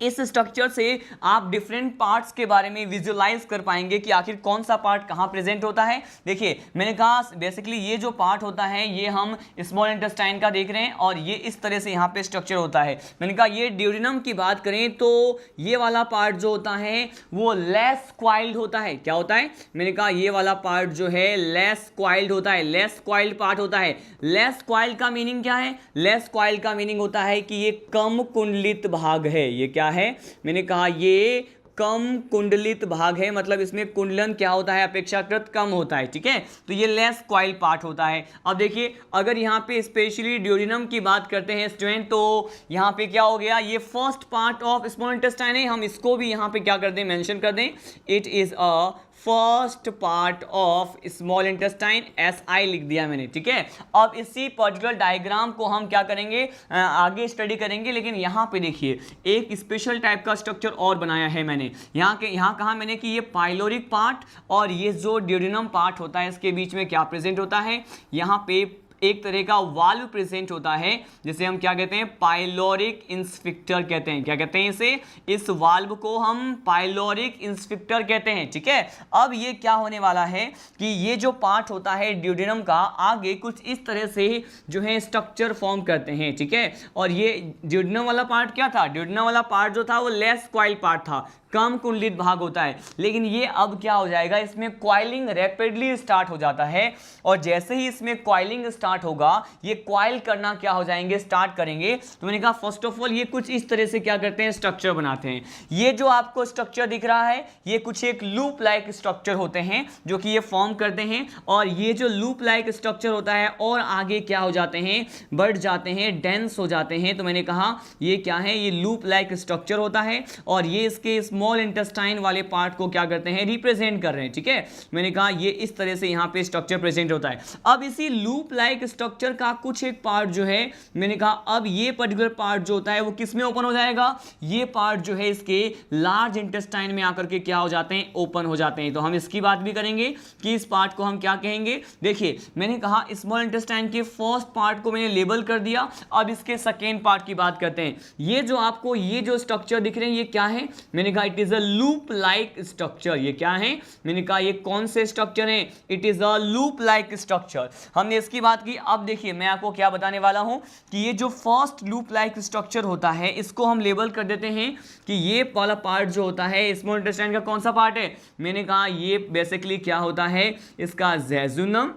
इस स्ट्रक्चर से आप डिफरेंट पार्ट्स के बारे में विजुअलाइज कर पाएंगे कि आखिर कौन सा पार्ट कहाँ प्रेजेंट होता है। देखिए मैंने कहा बेसिकली ये जो पार्ट होता है ये हम स्मॉल इंटेस्टाइन का देख रहे हैं और ये इस तरह से यहाँ पे स्ट्रक्चर होता है। मैंने कहा ये ड्यूडिनम की बात करें तो ये वाला पार्ट जो होता है वो लेस क्वाइल्ड होता है। क्या होता है, मैंने कहा ये वाला पार्ट जो है लेस क्वाइल्ड होता है, लेस क्वाइल्ड पार्ट होता है। लेस क्वाइल्ड का मीनिंग क्या है, लेस क्वाइल्ड का मीनिंग होता है कि ये कम कुंडलित भाग है। ये क्या है, मैंने कहा ये कम कुंडलित भाग है, मतलब इसमें कुंडलन क्या होता है, अपेक्षाकृत कम होता है। ठीक है, तो ये लेस क्वाइल पार्ट होता है। अब देखिए अगर यहाँ पे स्पेशली ड्यूडिनम की बात करते हैं स्टूडेंट तो यहाँ पे क्या हो गया, ये first part of small intestine है, हम इसको भी यहाँ पे क्या कर दें, मेंशन कर दें, it is a first part of small intestine, SI लिख दिया मैंने। ठीक है, अब इसी पर्टिकुलर डायग्राम को हम क्या करेंगे, आगे स्टडी करेंगे। लेकिन यहाँ पे देखिए एक स्पेशल टाइप का स्ट्रक्चर और बनाया है मैंने। यहाँ कहा मैंने कि ये पाइलोरिक पार्ट और ये जो ड्यूडिनम पार्ट होता है इसके बीच में क्या प्रेजेंट होता है, यहाँ पे एक तरह का वाल्व प्रेजेंट होता है जिसे हम क्या कहते हैं, पाइलोरिक इंस्फिक्टर कहते हैं। क्या कहते हैं इसे, इस वाल्व को हम पाइलोरिक इंस्फिक्टर कहते हैं। ठीक है, अब ये क्या होने वाला है कि ये जो पार्ट होता है ड्यूडिनम का आगे कुछ इस तरह से जो है स्ट्रक्चर फॉर्म करते हैं। ठीक है, और ये ड्यूडिनम वाला पार्ट क्या था, ड्यूडिनम वाला पार्ट जो था वो लेस क्वाइल पार्ट था, कम कुंडलित भाग होता है। लेकिन ये अब क्या हो जाएगा, इसमें क्वाइलिंग रैपिडली स्टार्ट हो जाता है और जैसे ही इसमें क्वाइलिंग स्टार्ट होगा ये क्वाइल करना क्या हो जाएंगे, स्टार्ट करेंगे। तो मैंने कहा फर्स्ट ऑफ ऑल ये कुछ इस तरह से क्या करते हैं, स्ट्रक्चर बनाते हैं। ये जो आपको स्ट्रक्चर दिख रहा है ये कुछ एक लूप लाइक स्ट्रक्चर होते हैं जो कि ये फॉर्म करते हैं और ये जो लूप लाइक स्ट्रक्चर होता है और आगे क्या हो जाते हैं, बढ़ जाते हैं, डेंस हो जाते हैं। तो मैंने कहा ये क्या है, ये लूप लाइक स्ट्रक्चर होता है और ये इसके स्मॉल इंटेस्टाइन वाले पार्ट को क्या करते हैं, रिप्रेजेंट कर रहे हैं। ठीक है, मैंने कहा ये इस तरह से यहाँ पे स्ट्रक्चर प्रेजेंट होता है। अब इसी लूप लाइक स्ट्रक्चर का कुछ एक पार्ट जो है, मैंने कहा अब ये पर्टिकुलर पार्ट जो होता है वो किस में ओपन हो जाएगा, ये पार्ट जो है इसके लार्ज इंटेस्टाइन में आकर के क्या हो जाते हैं, ओपन हो जाते हैं। तो हम इसकी बात भी करेंगे कि इस पार्ट को हम क्या कहेंगे। देखिए मैंने कहा स्मॉल इंटेस्टाइन के फर्स्ट पार्ट को मैंने लेबल कर दिया, अब इसके सेकेंड पार्ट की बात करते हैं। ये जो आपको ये जो स्ट्रक्चर दिख रहे हैं ये क्या है, मैंने कहा it is a loop like structure. ये क्या है, मैंने कहा ये कौन से स्ट्रक्चर है, it is a loop like structure. हमने इसकी बात की। अब देखिए मैं आपको क्या बताने वाला हूं कि ये जो फर्स्ट लूप लाइक स्ट्रक्चर होता है इसको हम लेबल कर देते हैं कि ये वाला पार्ट जो होता है स्मॉल इंटेस्टाइन का कौन सा पार्ट है, मैंने कहा ये बेसिकली क्या होता है, इसका जेजुनम,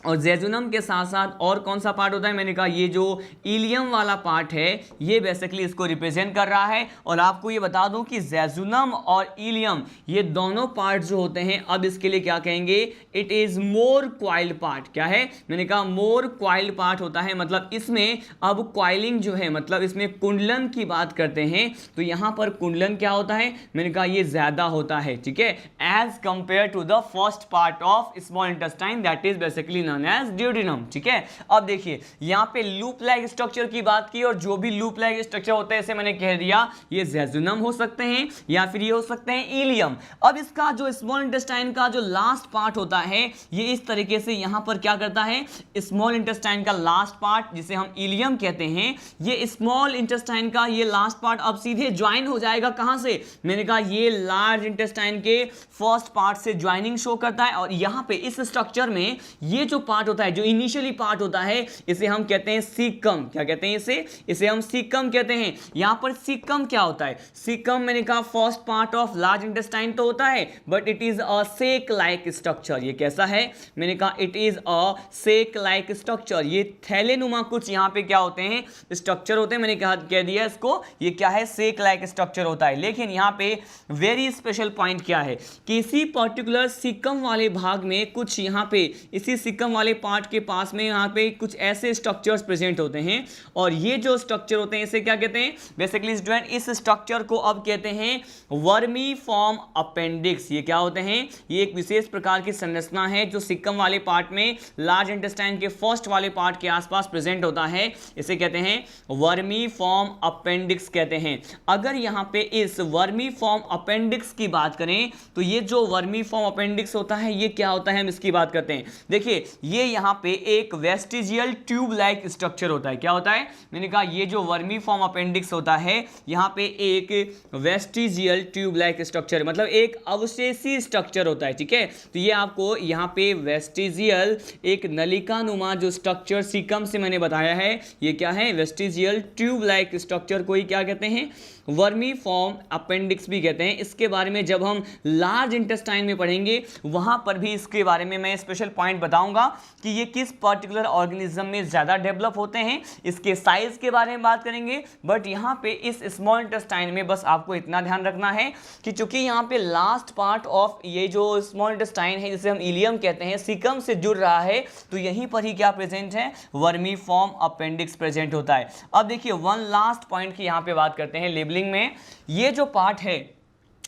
और जेजुनम के साथ साथ और कौन सा पार्ट होता है, मैंने कहा ये जो इलियम वाला पार्ट है ये बेसिकली इसको रिप्रेजेंट कर रहा है। और आपको ये बता दूं कि जेजुनम और इलियम ये दोनों पार्ट जो होते हैं अब इसके लिए क्या कहेंगे, it is more coiled part. क्या है, मैंने कहा मोर क्वाइल्ड पार्ट होता है, मतलब इसमें अब क्वाइलिंग जो है, मतलब इसमें कुंडलन की बात करते हैं तो यहां पर कुंडलन क्या होता है, मैंने कहा ये ज्यादा होता है। ठीक है, as compare to the first part of small intestine that is basically known as duodenum. ठीक है, अब देखिए यहाँ पे लूप लाइक स्ट्रक्चर की बात की, और जो भी लूप लाइक स्ट्रक्चर होता है, इसे मैंने कह दिया ये जेजुनम हो सकते हैं या फिर ये हो सकते हैं इलियम। अब इसका जो स्मॉल इंटेस्टाइन का जो लास्ट पार्ट होता है, ये इस तरीके से यहाँ पर क्या करता है, स्मॉल इंटेस्टाइन का लास्ट पार्ट जिसे हम इलियम कहते हैं, ये स्मॉल इंटेस्टाइन का ये लास्ट पार्ट अब सीधे ज्वाइन हो जाएगा कहां से, मैंने कहा ये लार्ज इंटेस्टाइन के फर्स्ट पार्ट से ज्वाइनिंग शो करता है। और यहां पे इस स्ट्रक्चर में ये जो पार्ट होता है, जो इनिशियली पार्ट होता है, इसे हम कहते हैं सीकम। क्या कहते हैं इसे हम सीकम कहते हैं। यहां पर सीकम क्या होता है, सीकम मैंने कहा first part of large intestine तो होता है, but it is a sac like structure. ये कैसा है, मैंने कहा it is a sac like structure. ये थैलेनुमा कुछ यहां पे क्या होते हैं, स्ट्रक्चर होते हैं, मैंने कह दिया इसको, ये क्या है, सेक लाइक स्ट्रक्चर होता है। लेकिन यहां पे वेरी स्पेशल पॉइंट क्या है कि इसी पर्टिकुलर सीकम वाले भाग में कुछ यहां पे इसी सीकम वाले पार्ट के पास में यहां पे कुछ ऐसे स्ट्रक्चर्स प्रेजेंट होते हैं, और ये जो स्ट्रक्चर होते हैं इसे क्या कहते हैं, बेसिकली स्टूडेंट इस स्ट्रक्चर को अब कहते हैं वर्मी फॉर्म अपेंडिक्स। ये क्या होते हैं, ये एक विशेष प्रकार की संरचना है जो सीकम वाले पार्ट में लार्ज इंटेस्टाइन के फर्स्ट वाले पार्ट के आसपास प्रेजेंट होता है, इसे कहते हैं वर्मी फॉर्म अपेंडिक्स कहते हैं। अगर यहां पे इस वर्मी फॉर्म अपेंडिक्स की बात करें तो ये जो वर्मी फॉर्म अपेंडिक्स होता है ये क्या होता है, हम इसकी बात करते हैं। देखिए ये यहां पे एक वेस्टिजियल ट्यूब लाइक स्ट्रक्चर होता है। क्या होता है, मैंने कहा ये जो वर्मी फॉर्म अपेंडिक्स होता है यहां पे एक वेस्टिजियल ट्यूब लाइक स्ट्रक्चर, मतलब एक अवशेषी स्ट्रक्चर होता है। ठीक है, तो ये आपको यहां पे वेस्टिजियल एक नलिकानुमा जो स्ट्रक्चर सीकम से मैंने बताया है, ये क्या है, वेस्टिजियल ट्यूब लाइक स्ट्रक्चर को ही क्या कहते हैं, वर्मी फॉर्म अपेंडिक्स भी कहते हैं। इसके बारे में जब हम लार्ज इंटेस्टाइन में पढ़ेंगे वहां पर भी इसके बारे में मैं स्पेशल पॉइंट बताऊंगा कि ये किस पर्टिकुलर ऑर्गेनिज्म में ज़्यादा डेवलप होते हैं, इसके साइज के बारे में बात करेंगे। बट यहाँ पे इस स्मॉल इंटेस्टाइन में बस आपको इतना ध्यान रखना है कि चूंकि यहाँ पे लास्ट पार्ट ऑफ ये जो स्मॉल इंटेस्टाइन है जिसे हम इलियम कहते हैं सीकम से जुड़ रहा है, तो यहीं पर ही क्या प्रेजेंट है, वर्मी फॉर्म अपेंडिक्स प्रेजेंट होता है। अब देखिए वन लास्ट पॉइंट की यहाँ पे बात करते हैं लेबलिंग में। ये जो पार्ट है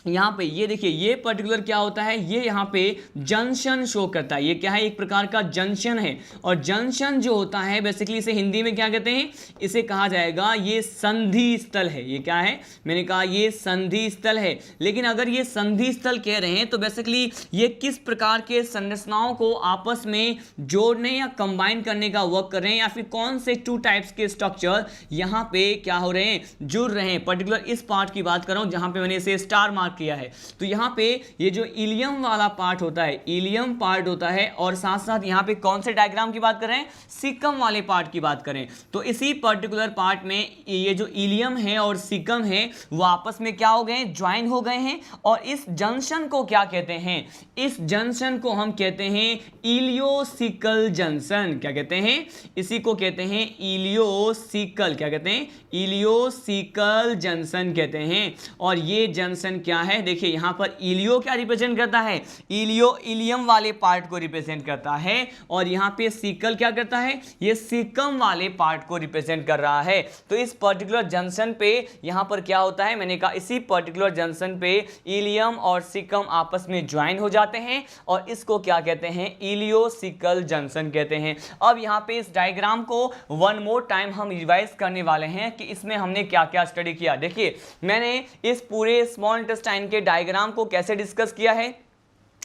यहाँ पे ये देखिए ये पर्टिकुलर क्या होता है, ये यहाँ पे जंक्शन शो करता है। ये क्या है, एक प्रकार का जंक्शन है, और जंक्शन जो होता है बेसिकली इसे हिंदी में क्या कहते हैं, इसे कहा जाएगा ये संधि स्थल है। ये क्या है, मैंने कहा ये संधि स्थल है। लेकिन अगर ये संधि स्थल कह रहे हैं तो बेसिकली ये किस प्रकार के संरचनाओं को आपस में जोड़ने या कंबाइन करने का वर्क कर रहे हैं, या फिर कौन से टू टाइप्स के स्ट्रक्चर यहाँ पे क्या हो रहे हैं, जुड़ रहे हैं। पर्टिकुलर इस पार्ट की बात कर रहा हूँ जहाँ पे मैंने इसे स्टार मार्क किया है। तो यहां पे ये जो इलियम वाला पार्ट होता है, इलियम पार्ट होता है, और साथ साथ यहां पे कौन से डायग्राम की बात कर रहे हैं, सीकम वाले पार्ट की बात करें तो इसी पर्टिकुलर पार्ट में ये जो इलियम है और सीकम है वो आपस में क्या हो गए, ज्वाइन हो गए हैं। और इस जंक्शन को क्या कहते हैं, इस जंक्शन को हम कहते हैं इलियोसिकल जंक्शन। क्या कहते हैं, इसी को कहते हैं इलियोसिकल, क्या कहते हैं, इलियोसिकल जंक्शन कहते हैं। और ये जंक्शन क्या है, देखिए यहां पर इलियो क्या रिप्रेजेंट करता है, इलियो इलियम वाले पार्ट को रिप्रेजेंट करता है, और यहां पे सीकल क्या करता है, ये सीकम वाले पार्ट को रिप्रेजेंट कर रहा है। तो इस पर्टिकुलर जंक्शन पे यहां पर क्या होता है, मैंने कहा इसी पर्टिकुलर जंक्शन पे इलियम और सीकम आपस में ज्वाइन हो जाते हैं, और इसको क्या कहते हैं, इलियोसिकल जंक्शन कहते हैं। अब यहां पे इस डायग्राम को वन मोर टाइम हम रिवाइज करने वाले हैं कि इसमें हमने क्या क्या स्टडी किया। देखिए मैंने इस पूरे स्मॉल इंटेस्टाइन के डायग्राम को कैसे डिस्कस किया है,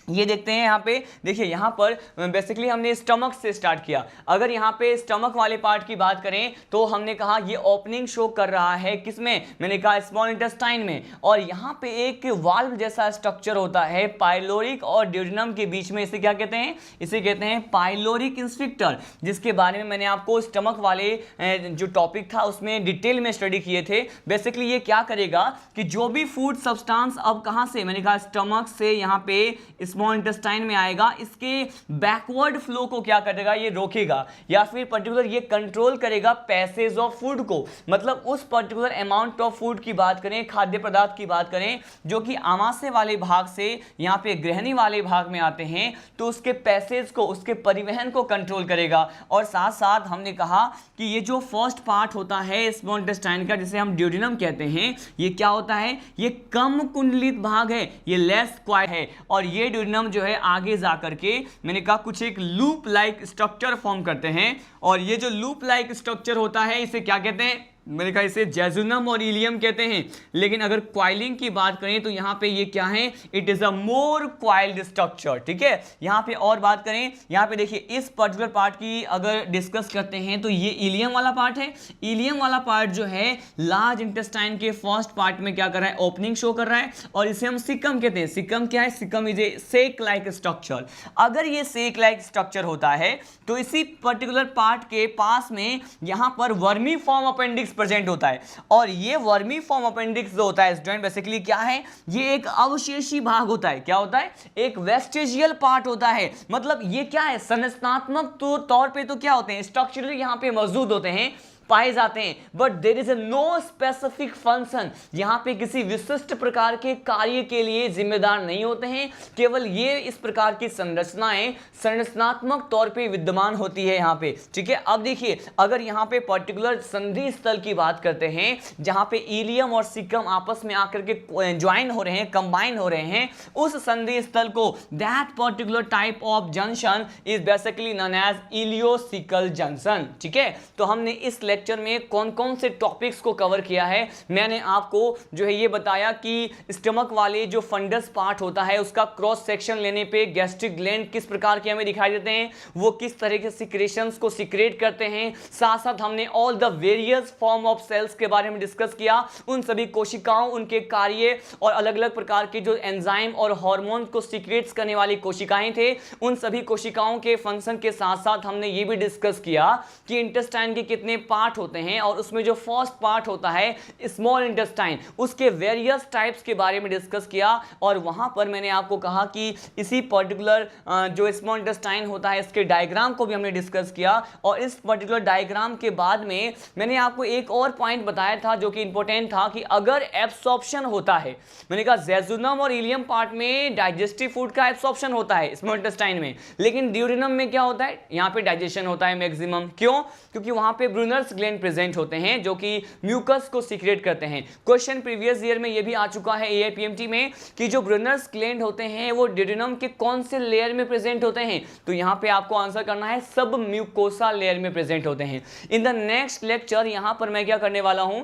ये देखते हैं। यहाँ पे देखिए यहाँ पर बेसिकली हमने स्टमक से स्टार्ट किया। अगर यहाँ पे स्टमक वाले पार्ट की बात करें तो हमने कहा ये ओपनिंग शो कर रहा है किसमें, मैंने कहा स्मॉल इंटेस्टाइन में, और यहाँ पे एक वाल्व जैसा स्ट्रक्चर होता है पाइलोरिक और ड्यूडेनम के बीच में, इसे क्या कहते हैं, इसे कहते हैं पाइलोरिक स्फिंक्टर, जिसके बारे में मैंने आपको स्टमक वाले जो टॉपिक था उसमें डिटेल में स्टडी किए थे। बेसिकली ये क्या करेगा कि जो भी फूड सब्सटेंस अब कहाँ से, मैंने कहा स्टमक से यहाँ पे स्मॉल इंटेस्टाइन में आएगा, इसके बैकवर्ड फ्लो को क्या करेगा, ये रोकेगा, या फिर पर्टिकुलर ये कंट्रोल करेगा पैसेज ऑफ फूड को। मतलब उस पर्टिकुलर अमाउंट ऑफ फूड की बात करें, खाद्य पदार्थ की बात करें जो कि आमाशय वाले भाग से यहाँ पे गृहिणी वाले भाग में आते हैं, तो उसके पैसेज को, उसके परिवहन को कंट्रोल करेगा। और साथ साथ हमने कहा कि ये जो फर्स्ट पार्ट होता है स्मॉल इंटेस्टाइन का जिसे हम ड्यूडेनम कहते हैं, ये क्या होता है, ये कम कुंडलित भाग है, ये लेस स्क्वायर है, और ये ड्यूडेनम जो है आगे जा करके मैंने कहा कुछ एक लूप लाइक स्ट्रक्चर फॉर्म करते हैं, और ये जो लूप लाइक स्ट्रक्चर होता है इसे क्या कहते हैं, मेरे ख्याल इसे जेजुनम और इलियम कहते हैं। लेकिन अगर क्वाइलिंग की बात करें तो यहाँ पे ये क्या है, it is a more coiled structure. ठीक है, यहाँ पे और बात करें, यहाँ पे देखिए इस पर्टिकुलर पार्ट की अगर डिस्कस करते हैं तो ये इलियम वाला पार्ट है। इलियम वाला पार्ट जो है लार्ज इंटेस्टाइन के फर्स्ट पार्ट में क्या कर रहा है, ओपनिंग शो कर रहा है, और इसे हम सिकम कहते हैं। सिकम क्या है, caecum is a sac like structure. अगर ये सेक लाइक स्ट्रक्चर होता है तो इसी पर्टिकुलर पार्ट के पास में यहाँ पर वर्मी फॉर्म अपेंडिक्स प्रेजेंट होता है, और ये वर्मी फॉर्म अपेंडिक्स जो होता है स्टूडेंट बेसिकली क्या है, ये एक अवशेषी भाग होता है। क्या होता है, एक वेस्टेजियल पार्ट होता है। मतलब ये क्या है, संरचनात्मक तौर पे तो क्या होते हैं, स्ट्रक्चरली यहाँ पे मौजूद होते हैं, पाए जाते हैं, but there is no specific function. यहां पे किसी विशिष्ट प्रकार के कार्य के लिए जिम्मेदार नहीं होते हैं, केवल ये इस प्रकार की संरचनाएं संरचनात्मक तौर पे विद्यमान होती है यहां पे। ठीक है, अब देखिए अगर यहां पे पर्टिकुलर संधि स्थल की बात करते हैं जहां पे इलियम और सिकम आपस में आकर के ज्वाइन हो रहे हैं, कंबाइन हो रहे हैं, उस संधि स्थल को that particular type of junction is basically known as ileocaecal junction. ठीक है, तो हमने इस लेक्चर में कौन कौन से टॉपिक्स को कवर किया है, मैंने आपको जो है ये बताया कि स्टमक वाले जो फंडस पार्ट होता है उसका क्रॉस सेक्शन लेने पे गैस्ट्रिक ग्लैंड किस प्रकार के हमें दिखाई देते हैं, वो किस तरह के सिक्रेशंस को सिक्रेट करते हैं। साथ साथ हमने all the various form of cells के बारे में डिस्कस किया, उन सभी कोशिकाओं, उनके कार्य और अलग अलग प्रकार के जो एंजाइम और हार्मोन को सिक्रेट्स करने वाली कोशिकाएं थे, उन सभी कोशिकाओं के फंक्शन के साथ साथ हमने ये भी डिस्कस किया कि इंटेस्टाइन के कितने पार्ट होते हैं, और उसमें जो फर्स्ट पार्ट होता है स्मॉल इंटेस्टाइन, उसके वेरियस टाइप्स के बारे में डिस्कस किया। और वहां पर मैंने आपको कहा कि इसी पर्टिकुलर जो स्मॉल इंटेस्टाइन होता है इसके डायग्राम को भी हमने डिस्कस किया, और इस पर्टिकुलर डायग्राम के बाद में मैंने आपको एक और पॉइंट बताया था जो कि इंपॉर्टेंट था कि अगर एब्सॉर्प्शन होता है, मैंने कहा जेजुनम और इलियम पार्ट में डाइजेस्टिव फूड का एब्सॉर्प्शन होता है स्मॉल इंटेस्टाइन में, लेकिन ड्यूडेनम में क्या होता है, यहां पे डाइजेशन होता है मैक्सिमम। क्यों, क्योंकि वहां पे ब्रूनर्स ग्लैंड प्रेजेंट होते हैं जो कि म्यूकस को सीक्रेट करते हैं। क्वेश्चन प्रीवियस ईयर में ये भी आ चुका है एआईपीएमटी में कि जो ब्रूनर्स ग्लैंड होते हैं वो ड्यूडेनम के कौन से लेयर में प्रेजेंट होते हैं, तो यहां पे आपको आंसर करना है सब म्यूकोसा लेयर में प्रेजेंट होते हैं। इन द नेक्स्ट लेक्चर यहां पर मैं क्या करने वाला हूं,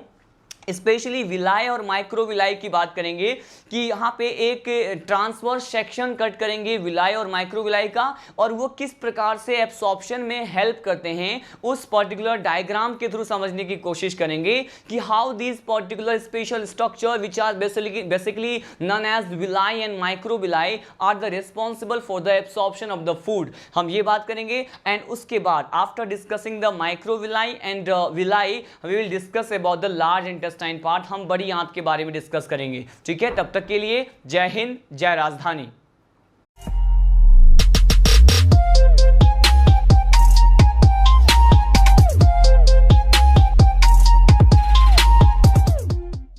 स्पेशली विलाय और माइक्रोविलाय की बात करेंगे कि यहाँ पे एक ट्रांसवर्स सेक्शन कट करेंगे विलाय और माइक्रोविलाय का, और वो किस प्रकार से एब्सॉर्प्शन में हेल्प करते हैं उस पर्टिकुलर डायग्राम के थ्रू समझने की कोशिश करेंगे कि how these particular special structure which are basically known as villi and microvilli are the responsible for the absorption of the food. हम ये बात करेंगे, एंड उसके बाद after discussing the microvilli and villi we will discuss about the large intestine part, हम बड़ी आंत के बारे में डिस्कस करेंगे। ठीक है, तब तक के लिए जय हिंद, जय राजधानी।